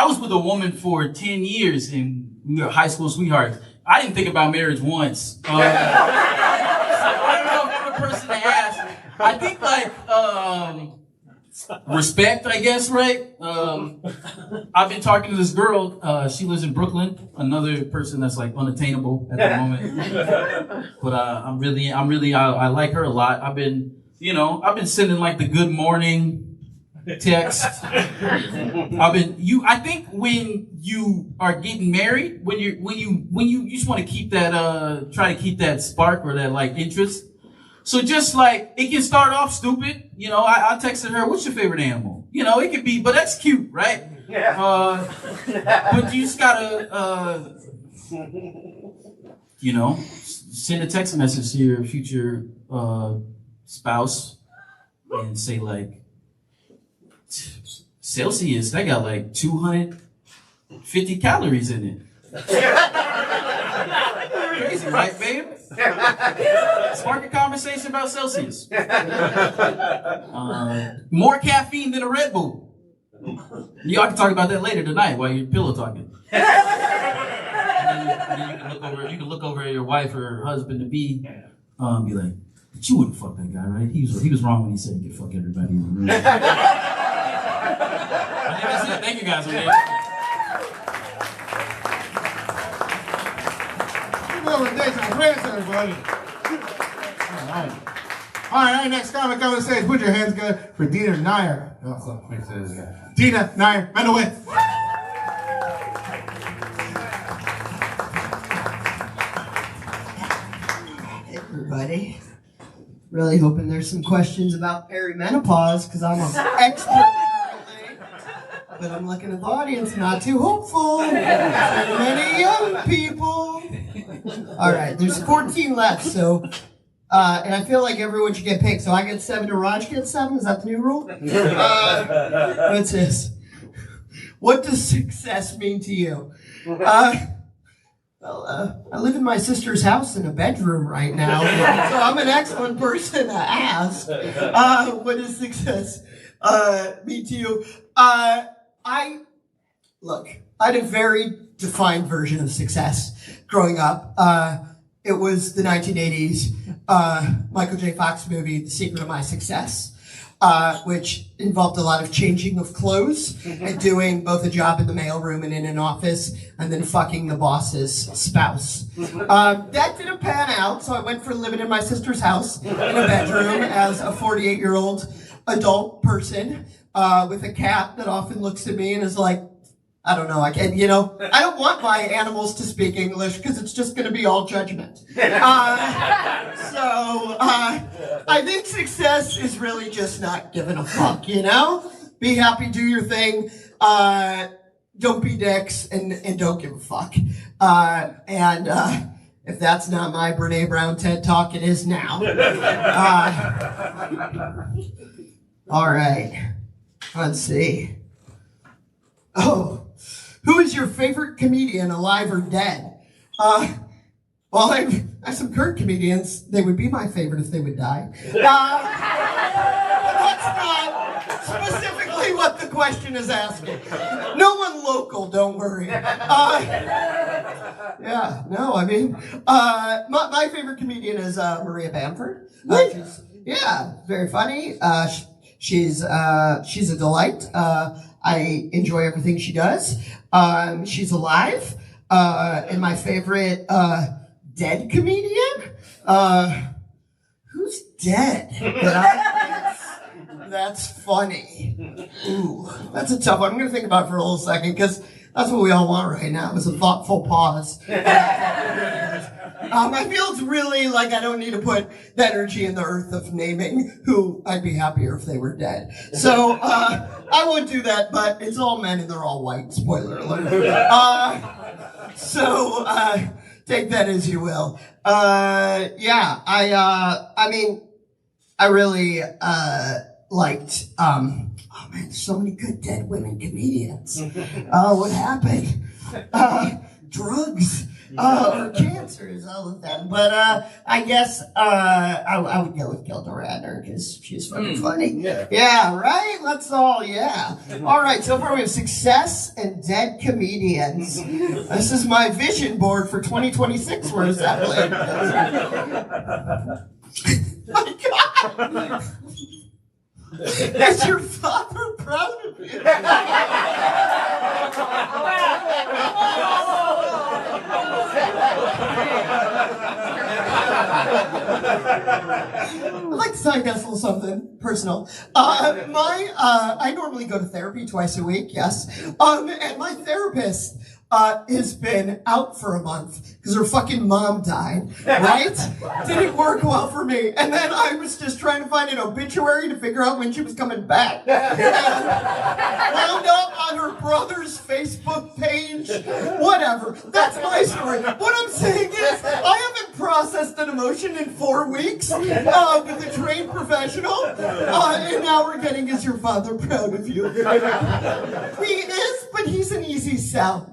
was with a woman for 10 years and we were high school sweethearts. I didn't think about marriage once. So I don't know if I'm the person to ask. I think respect, I guess, right? I've been talking to this girl. She lives in Brooklyn. Another person that's like unattainable at the moment. But I like her a lot. I've been sending like the good morning text. I think when you are getting married, when you just want to keep that try to keep that spark or that like interest. So just like it can start off stupid, you know. I texted her, "What's your favorite animal?" You know, it could be, but that's cute, right? Yeah. But you just gotta, you know, send a text message to your future spouse and say like, Celsius, that got like 250 calories in it. Crazy, right, babe? Spark a conversation about Celsius. More caffeine than a Red Bull. Y'all can talk about that later tonight while you're pillow talking. And you can look over at your wife or husband to be like, but you wouldn't fuck that guy, right? He was wrong when he said he could fuck everybody in the room. I think that's it. Thank you guys. Dezhawn France, everybody. All right, next comic on the stage. Put your hands together for Deena and Nyer. Deena, Nyer, Mendolwitz. Hey, everybody. Really hoping there's some questions about perimenopause because I'm an expert. But I'm looking at the audience, not too hopeful. So many young people. All right, there's 14 left, so, and I feel like everyone should get picked. So I get 7 and Raj gets 7. Is that the new rule? What's this? What does success mean to you? I live in my sister's house in a bedroom right now, so I'm an excellent person to ask. What does success mean to you? I had a very defined version of success growing up. It was the 1980s Michael J. Fox movie, The Secret of My Success, which involved a lot of changing of clothes and doing both a job in the mailroom and in an office, and then fucking the boss's spouse. That didn't pan out, so I went for living in my sister's house in a bedroom as a 48-year-old adult person with a cat that often looks at me and is like, I don't know, I don't want my animals to speak English because it's just going to be all judgment. I think success is really just not giving a fuck, you know? Be happy, do your thing, don't be dicks, and don't give a fuck. If that's not my Brene Brown TED Talk, it is now. All right, let's see. Oh. Who is your favorite comedian, alive or dead? Well, I have some current comedians. They would be my favorite if they would die. That's not specifically what the question is asking. No one local, don't worry. My favorite comedian is Maria Bamford. She's very funny. She's a delight. I enjoy everything she does. She's alive. And my favorite dead comedian? Who's dead? That's funny. Ooh, that's a tough one. I'm going to think about it for a little second because that's what we all want right now. It was a thoughtful pause. I feel it's really like I don't need to put the energy in the earth of naming who I'd be happier if they were dead. So, I won't do that, but it's all men and they're all white. Spoiler alert. Take that as you will. I really, liked, oh man, so many good dead women comedians. What happened? Drugs. Or cancers, all of them. But I guess I would go with Gilda Radner because she's fucking funny. Yeah, right? Let's all, All right, so far we have success and dead comedians. This is my vision board for 2026 we're assembling. My God! Is your father proud of you? like to tell you guys a little something personal. I normally go to therapy twice a week, yes. And my therapist has been out for a month because her fucking mom died, right? Didn't work well for me. And then I was just trying to find an obituary to figure out when she was coming back. And wound up on her brother's Facebook page. Whatever. That's my story. What I'm saying is, I haven't processed an emotion in 4 weeks with a trained professional. And now we're getting, is your father proud of you? He is, but he's an easy sell.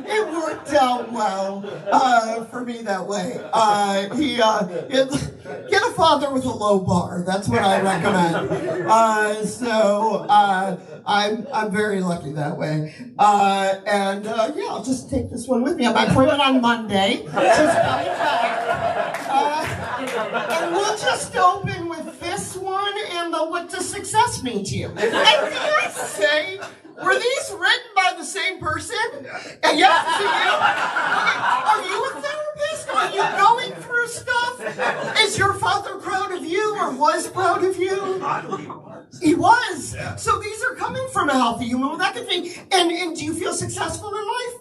It worked out well for me that way. Get a father with a low bar. That's what I recommend. I'm very lucky that way. I'll just take this one with me. I put it on Monday. She's coming back. And we'll just open with this one and what does success mean to you? And can I say, were these written by the same person? And yes, to you. Are you a therapist? Are you going through stuff? Is your father proud of you or was proud of you? He was. So these are coming from a healthy human with empathy. And do you feel successful in life?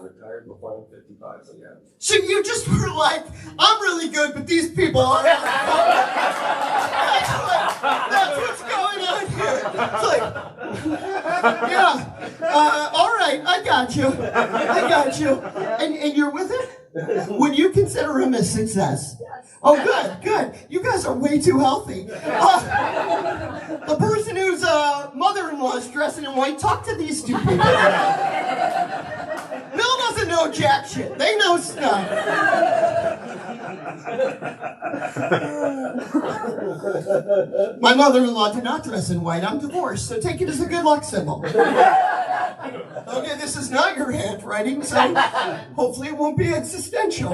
Retired before I'm 55, so yeah. So you just were like, I'm really good, but these people are. That's what's going on here. It's like, all right, I got you. And you're with it? Would you consider him a success? Oh, good. You guys are way too healthy. The person whose mother-in-law is dressing in white, talk to these two people. Bill doesn't know jack shit. They know stuff. My mother-in-law did not dress in white. I'm divorced, so take it as a good luck symbol. Okay, this is not your handwriting, so hopefully it won't be existential.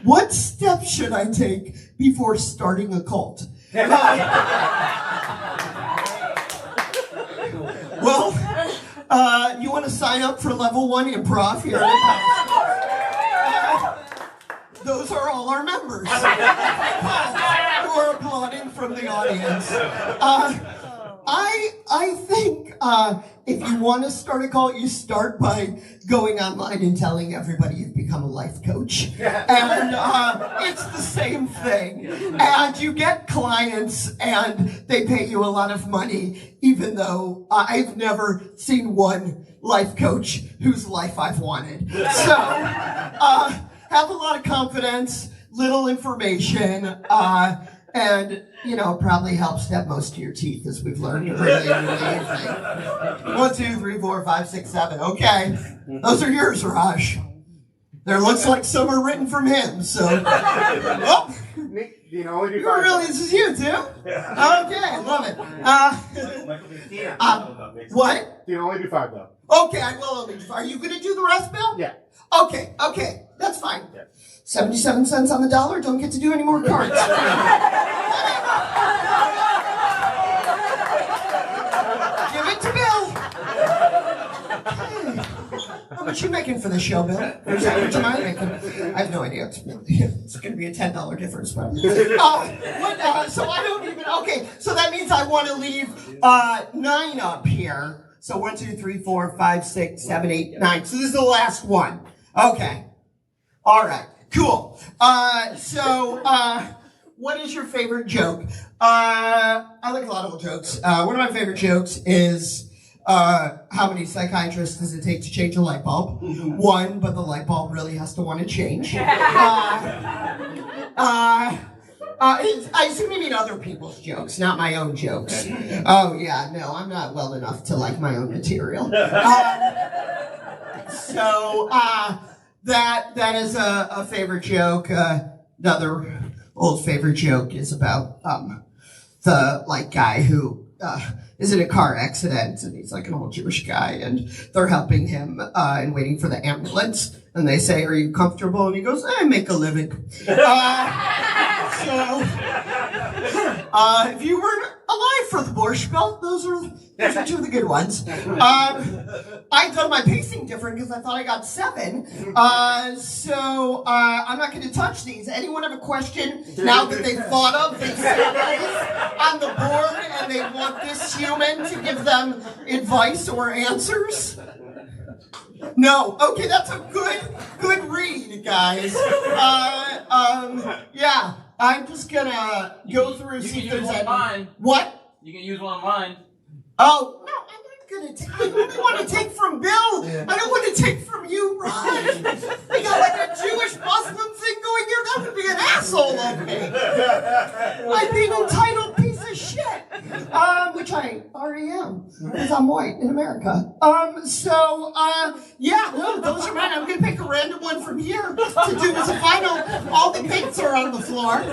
What steps should I take before starting a cult? Well, you want to sign up for level 1 improv here? Those are all our members who are applauding from the audience. I think if you want to start a cult, you start by going online and telling everybody you've become a life coach. And it's the same thing. And you get clients and they pay you a lot of money, even though I've never seen one life coach whose life I've wanted. So, have a lot of confidence, little information, and, probably helps to have most of your teeth, as we've learned earlier in the evening. 1, 2, 3, 4, 5, 6, 7. Okay. Those are yours, Raj. There looks like some are written from him, so. Oh. Deena, only do This is you, too? Yeah. Okay, I love it. What? Deena, only do 5, though. Okay, I will only do 5. Are you going to do the rest, Bill? Yeah. Okay, that's fine. Yeah. 77 cents on the dollar, don't get to do any more cards. Give it to Bill. Okay. How much you making for the show, Bill? Or is that how much am I making? I have no idea. It's going to be a $10 difference, probably. So I don't even, okay, so that means I want to leave 9 up here. So 1, 2, 3, 4, 5, 6, 7, 8, 9. So this is the last one. Okay. All right. Cool. What is your favorite joke? I like a lot of jokes. One of my favorite jokes is, how many psychiatrists does it take to change a light bulb? 1, but the light bulb really has to want to change. I assume you mean other people's jokes, not my own jokes. Oh, yeah, no, I'm not well enough to like my own material. That is a favorite joke. Another old favorite joke is about the guy who is in a car accident, and he's like an old Jewish guy, and they're helping him and waiting for the ambulance, and they say, "Are you comfortable?" And he goes, "I make a living." If you were alive for the Borscht Belt. Those are two of the good ones. I've done my pacing different because I thought I got 7. So I'm not going to touch these. Anyone have a question now that they've thought of? They see these on the board and they want this human to give them advice or answers? No. Okay, that's a good read, guys. Yeah. I'm just gonna go through. You can use one of mine. What? You can use one of mine. Oh no, I'm not gonna. I only want to take from Bill. Yeah. I don't want to take from you, Raj. We got like a Jewish Muslim thing going here. That would be an asshole of me. I'd be an entitled piece of shit. Which I already am, because I'm white in America. Yeah, no, those are mine. I'm gonna pick a random one from here to do as a final. All the picks are on the floor,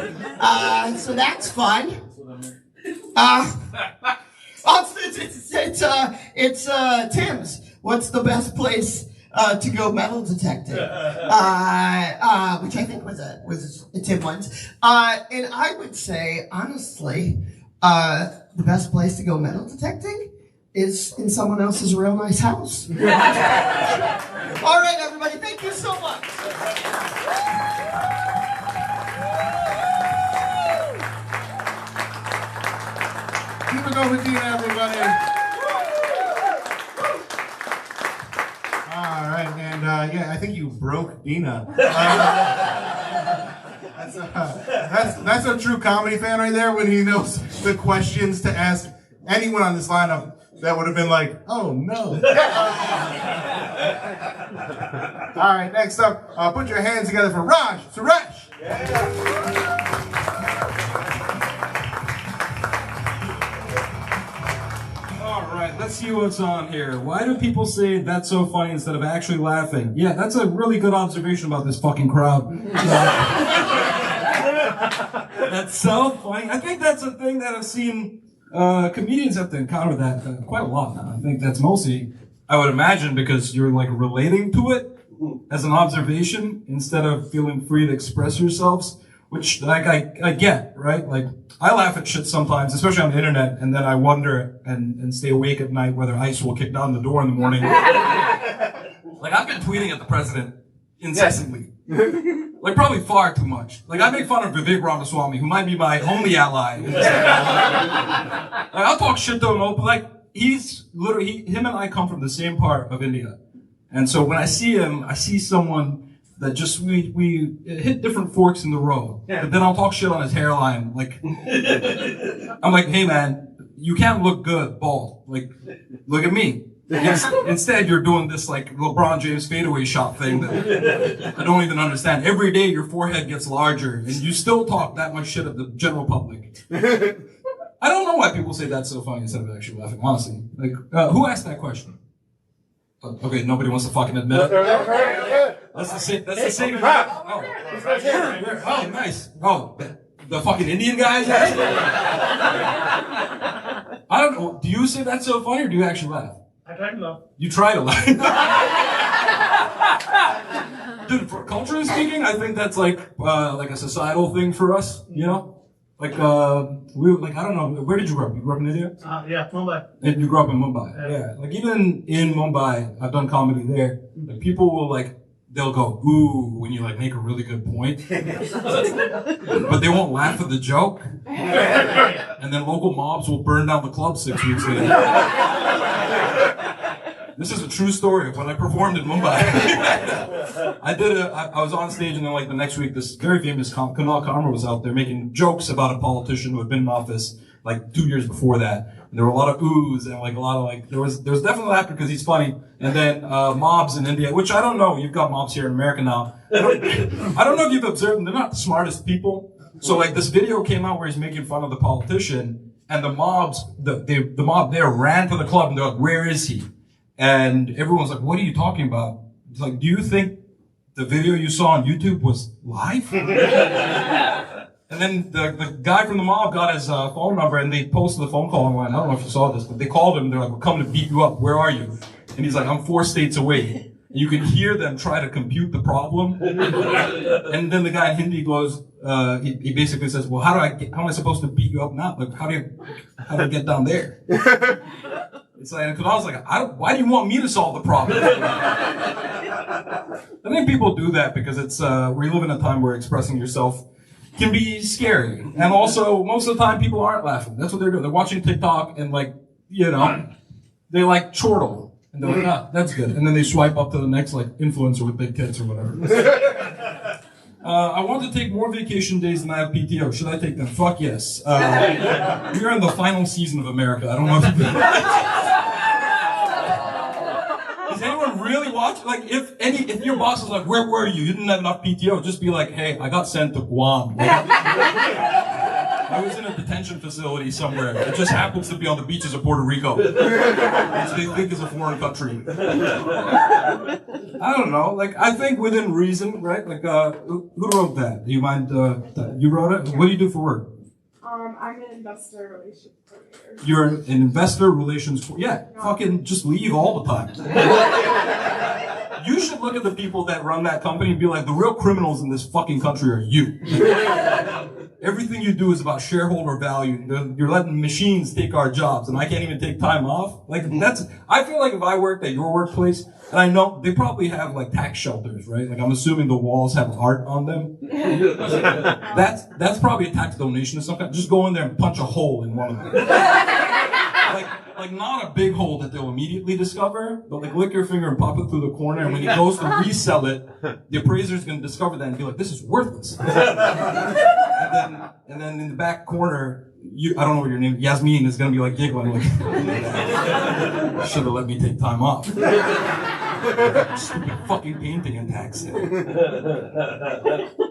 so that's fun. It's Tim's. What's the best place to go metal detecting? Which I think was a Tim once. And I would say, honestly, the best place to go metal detecting is in someone else's real nice house. All right, everybody, thank you so much. Keep it going with Deena, everybody. All right, and yeah, I think you broke Deena. That's a true comedy fan right there when he knows the questions to ask anyone on this lineup that would have been like, oh no. All right, next up, put your hands together for Raj Suresh. All right, let's see what's on here. Why do people say that's so funny instead of actually laughing? Yeah, that's a really good observation about this fucking crowd. That's so funny. I think that's a thing that I've seen comedians have to encounter that quite a lot now. I think that's mostly, I would imagine, because you're like relating to it as an observation instead of feeling free to express yourselves, which like I get, right? Like I laugh at shit sometimes, especially on the internet, and then I wonder and stay awake at night whether ICE will kick down the door in the morning. Like I've been tweeting at the president incessantly. Like probably far too much. Like I make fun of Vivek Ramaswamy, who might be my only ally. In this like, I'll talk shit to him, but like he's literally him and I come from the same part of India, and so when I see him, I see someone that just we hit different forks in the road. Yeah. But then I'll talk shit on his hairline. Like I'm like, hey man, you can't look good bald. Like look at me. Instead, you're doing this like LeBron James fadeaway shot thing that I don't even understand. Every day your forehead gets larger and you still talk that much shit at the general public. I don't know why people say that's so funny instead of actually laughing, honestly. Like, who asked that question? Okay, nobody wants to fucking admit it. That's the same. That's the same. Oh, nice. Oh, the fucking Indian guys asked it? I don't know. Do you say that's so funny or do you actually laugh? I try to laugh. You try to laugh. Dude, culturally speaking, I think that's like a societal thing for us, you know? Like, I don't know, where did you grow up? You grew up in India? Yeah, Mumbai. And you grew up in Mumbai? Yeah. Like, even in Mumbai, I've done comedy there. Like, people will they'll go, ooh, when you make a really good point. But they won't laugh at the joke. And then local mobs will burn down the club 6 weeks later. This is a true story of when I performed in Mumbai. I was on stage and then the next week this very famous Kunal Kamra was out there making jokes about a politician who had been in office 2 years before that. And there were a lot of oohs and a lot of there was definitely laughter because he's funny. And then mobs in India, which I don't know, you've got mobs here in America now. I don't know if you've observed them, they're not the smartest people. So this video came out where he's making fun of the politician and the mobs, the mob there ran to the club and they're like, where is he? And everyone's like, what are you talking about? It's like, do you think the video you saw on YouTube was live? And then the guy from the mob got his phone number and they posted the phone call online. I don't know if you saw this, but they called him. They're like, we're coming to beat you up. Where are you? And he's like, I'm 4 states away. You can hear them try to compute the problem. And then the guy in Hindi goes, he basically says, well, how am I supposed to beat you up now? Like, how do I get down there? It's like, because I was like, why do you want me to solve the problem? I think people do that because it's, we live in a time where expressing yourself can be scary. And also, most of the time, people aren't laughing. That's what they're doing. They're watching TikTok and like, you know, they like chortle. And they're like, ah, that's good. And then they swipe up to the next like influencer with big tits or whatever. I want to take more vacation days than I have PTO. Should I take them? Fuck yes. We're in the final season of America. I don't know if you Does anyone really watch? Like, if your boss is like, where were you? You didn't have enough PTO. Just be like, hey, I got sent to Guam. I was in a detention facility somewhere. It just happens to be on the beaches of Puerto Rico, which they think is a foreign country. I don't know. Like, I think within reason, right? Like, who wrote that? Do you mind? You wrote it? What do you do for work? I'm an investor relations coordinator. You're an investor relations. Yeah, fucking just leave all the time. You should look at the people that run that company and be like, the real criminals in this fucking country are you. Everything you do is about shareholder value. You're letting machines take our jobs, and I can't even take time off. Like, I feel like if I worked at your workplace, and I know they probably have like tax shelters, right? Like, I'm assuming the walls have art on them. That's probably a tax donation of some kind. Just go in there and punch a hole in one of them. Like not a big hole that they'll immediately discover, but like lick your finger and pop it through the corner, and when he goes to resell it, the appraiser's gonna discover that and be like, this is worthless. and then in the back corner, I don't know what your name, Yasmin is gonna be like giggling, like, should have let me take time off. Stupid fucking painting and tax.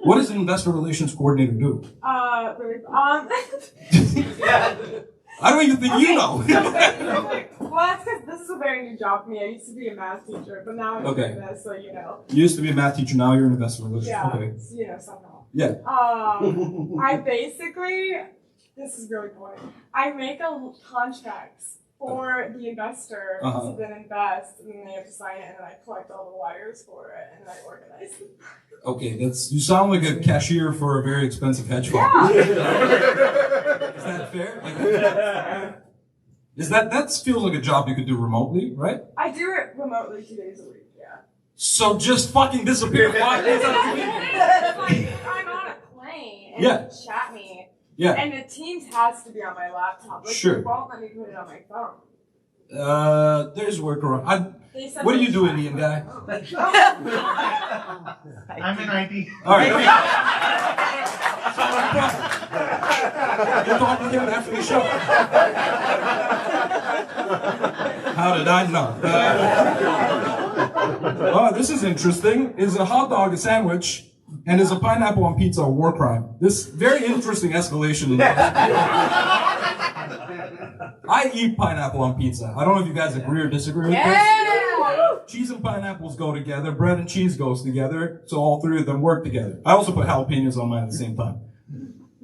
What does an investor relations coordinator do? I don't even think you know. Well, that's because this is a very new job for me. I used to be a math teacher, but now I'm doing this, so you know. You used to be a math teacher, now you're an investor relations. Yeah, okay. you know, somehow. Yeah. I basically, this is really boring. I make contracts for the investor to then invest, and then they have to sign it, and then I collect all the wires for it, and then I organize it. Okay, you sound like a cashier for a very expensive hedge fund. Yeah. Is that fair? That feels like a job you could do remotely, right? I do it remotely 2 days a week, yeah. So just fucking disappear 5 days out of the week. Like, I'm on a plane and they chat me. Yeah. And the Teams has to be on my laptop. Like, sure. They won't let me put it on my phone. There's workaround. What do you do, Indian guy? I'm an IT. All right. We'll talk to him after the show. How did I know? Oh, this is interesting. Is a hot dog a sandwich? And is a pineapple on pizza a war crime? This very interesting escalation. I eat pineapple on pizza. I don't know if you guys agree or disagree with this. Cheese and pineapples go together. Bread and cheese goes together. So all three of them work together. I also put jalapenos on mine at the same time.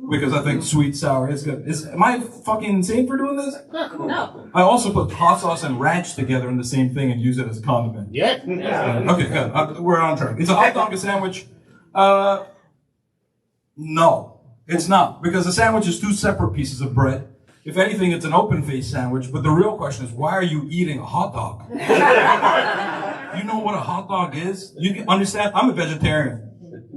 Because I think sweet, sour is good. Am I fucking insane for doing this? No. I also put hot sauce and ranch together in the same thing and use it as a condiment. Yeah. Okay, good. We're on track. It's a hot dog, a sandwich. No, it's not. Because a sandwich is two separate pieces of bread. If anything, it's an open-faced sandwich. But the real question is, why are you eating a hot dog? You know what a hot dog is? You can understand? I'm a vegetarian.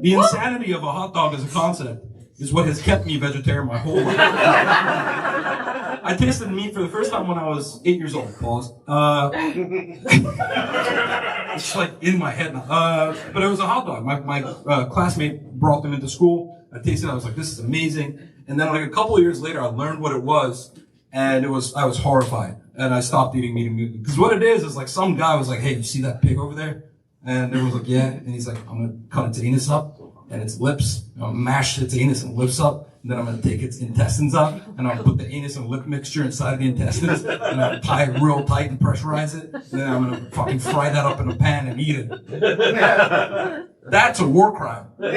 The insanity of a hot dog as a concept is what has kept me vegetarian my whole life. I tasted meat for the first time when I was 8 years old. Pause. It's like in my head now. But it was a hot dog. My classmate brought them into school. I tasted it. I was like, this is amazing. And then like a couple of years later, I learned what it was, and I was horrified. And I stopped eating meat immediately. Because what it is like some guy was like, hey, you see that pig over there? And everyone's like, yeah. And he's like, I'm going to cut its anus up and its lips. I'm going to mash its anus and lips up. And then I'm going to take its intestines up. And I'm going to put the anus and lip mixture inside of the intestines. And I'm going to tie it real tight and pressurize it. And then I'm going to fucking fry that up in a pan and eat it. That's a war crime. You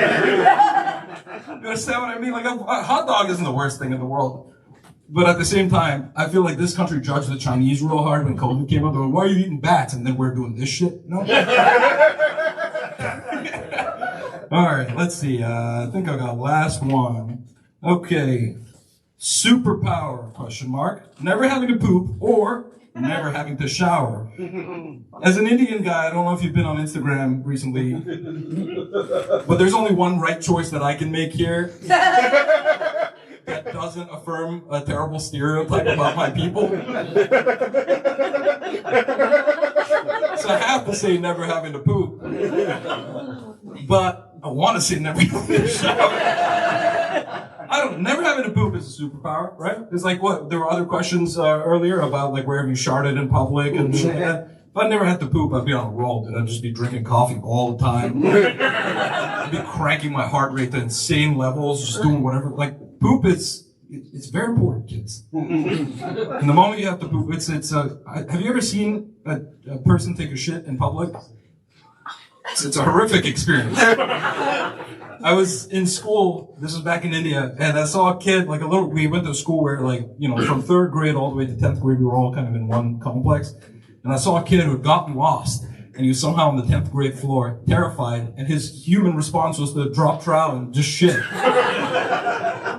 understand what I mean? Like, a hot dog isn't the worst thing in the world. But at the same time, I feel like this country judged the Chinese real hard when COVID came up. They're like, why are you eating bats? And then we're doing this shit. No. All right, let's see. I think I got last one. Okay. Superpower, question mark. Never having to poop or never having to shower. As an Indian guy, I don't know if you've been on Instagram recently, but there's only one right choice that I can make here that doesn't affirm a terrible stereotype about my people. So I have to say never having to poop. But I want to say never having to shower. Never having to poop is a superpower, right? It's like what? There were other questions earlier about like where have you sharted in public and shit like that. If I never had to poop, I'd be on a roll, dude. I'd just be drinking coffee all the time. I'd be cranking my heart rate to insane levels, just doing whatever. Like poop it's very important, kids. And the moment you have to poop, have you ever seen a person take a shit in public? It's a horrific experience. I was in school, this was back in India, and I saw a kid, we went to a school where from 3rd grade all the way to 10th grade, we were all kind of in one complex. And I saw a kid who had gotten lost, and he was somehow on the 10th grade floor, terrified, and his human response was to drop trowel and just shit.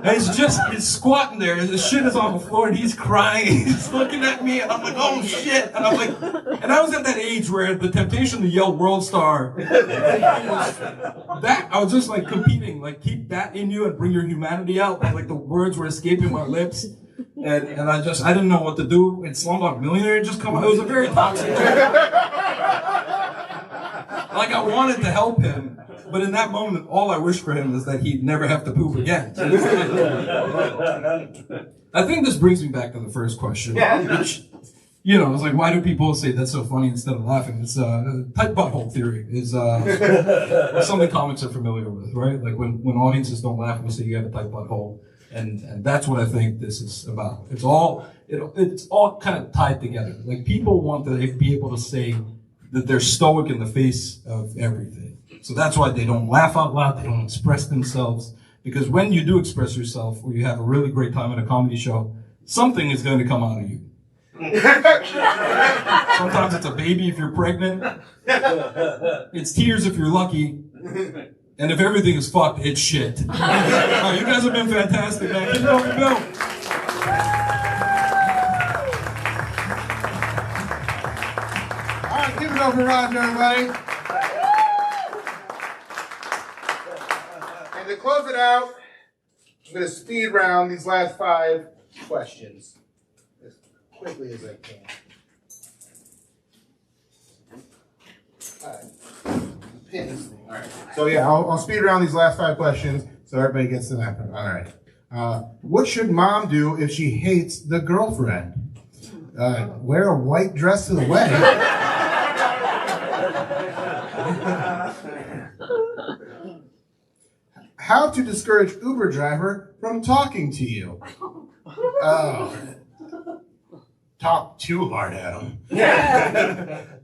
And he's squatting there, and his shit is on the floor, and he's crying, he's looking at me, and I'm like, oh shit, and I'm like, and I was at that age where the temptation to yell world star, I was just like competing, like keep that in you and bring your humanity out, and like the words were escaping my lips, and I didn't know what to do, and Slumdog Millionaire just come out, it was a very toxic like I wanted to help him, but in that moment, all I wished for him is that he'd never have to poop again. I think this brings me back to the first question, which, it's like, why do people say that's so funny instead of laughing? It's tight butthole theory is something comics are familiar with, right? Like when audiences don't laugh, we say you have a tight butthole, and that's what I think this is about. It's all kind of tied together. Like people want to be able to say that they're stoic in the face of everything. So that's why they don't laugh out loud, they don't express themselves. Because when you do express yourself, or you have a really great time at a comedy show, something is going to come out of you. Sometimes it's a baby if you're pregnant. It's tears if you're lucky. And if everything is fucked, it's shit. All right, you guys have been fantastic, man. Keep it over, Bill. Give it up for Raj, everybody. And to close it out, I'm going to speed round these last 5 questions as quickly as I can. All right. Pin this thing. All right. So yeah, I'll speed around these last 5 questions so everybody gets to that. All right. What should mom do if she hates the girlfriend? Wear a white dress to the wedding. How to discourage Uber driver from talking to you? Talk too hard at him.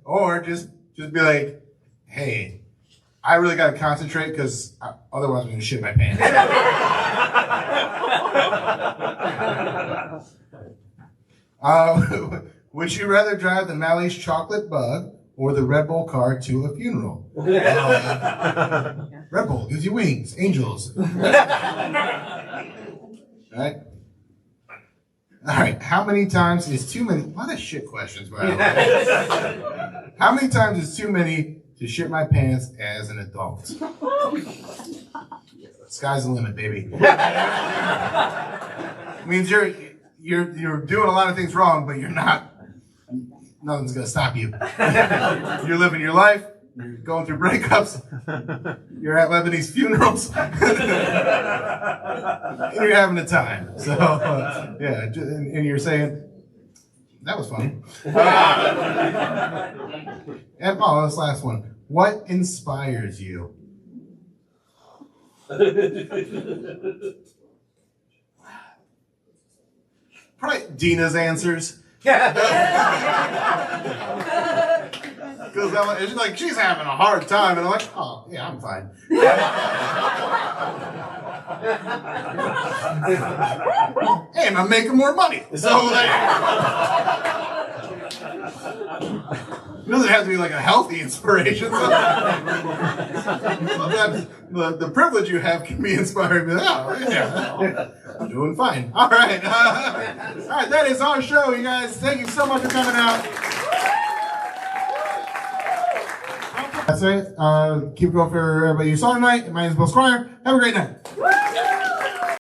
Or just be like, hey, I really got to concentrate because otherwise I'm going to shit my pants. Would you rather drive the Mally's chocolate bug or the Red Bull car to a funeral? Red Bull gives you wings, angels. Right? All right. How many times is too many? A lot of shit questions, by the way. How many times is too many to shit my pants as an adult? Sky's the limit, baby. Means you're doing a lot of things wrong, but you're not. Nothing's gonna stop you. You're living your life. You're going through breakups. You're at Lebanese funerals. And you're having a time. So, yeah. And you're saying, that was funny. And this last one. What inspires you? Probably Deena's answers. Because it's like she's having a hard time, and I'm like, oh yeah, I'm fine. And I'm making more money. So like, it doesn't have to be like a healthy inspiration. Sometimes the privilege you have can be inspiring. Oh, yeah, I'm doing fine. All right. All right, that is our show, you guys. Thank you so much for coming out. That's it. Keep it going for everybody you saw tonight. My name is Bill Squire. Have a great night.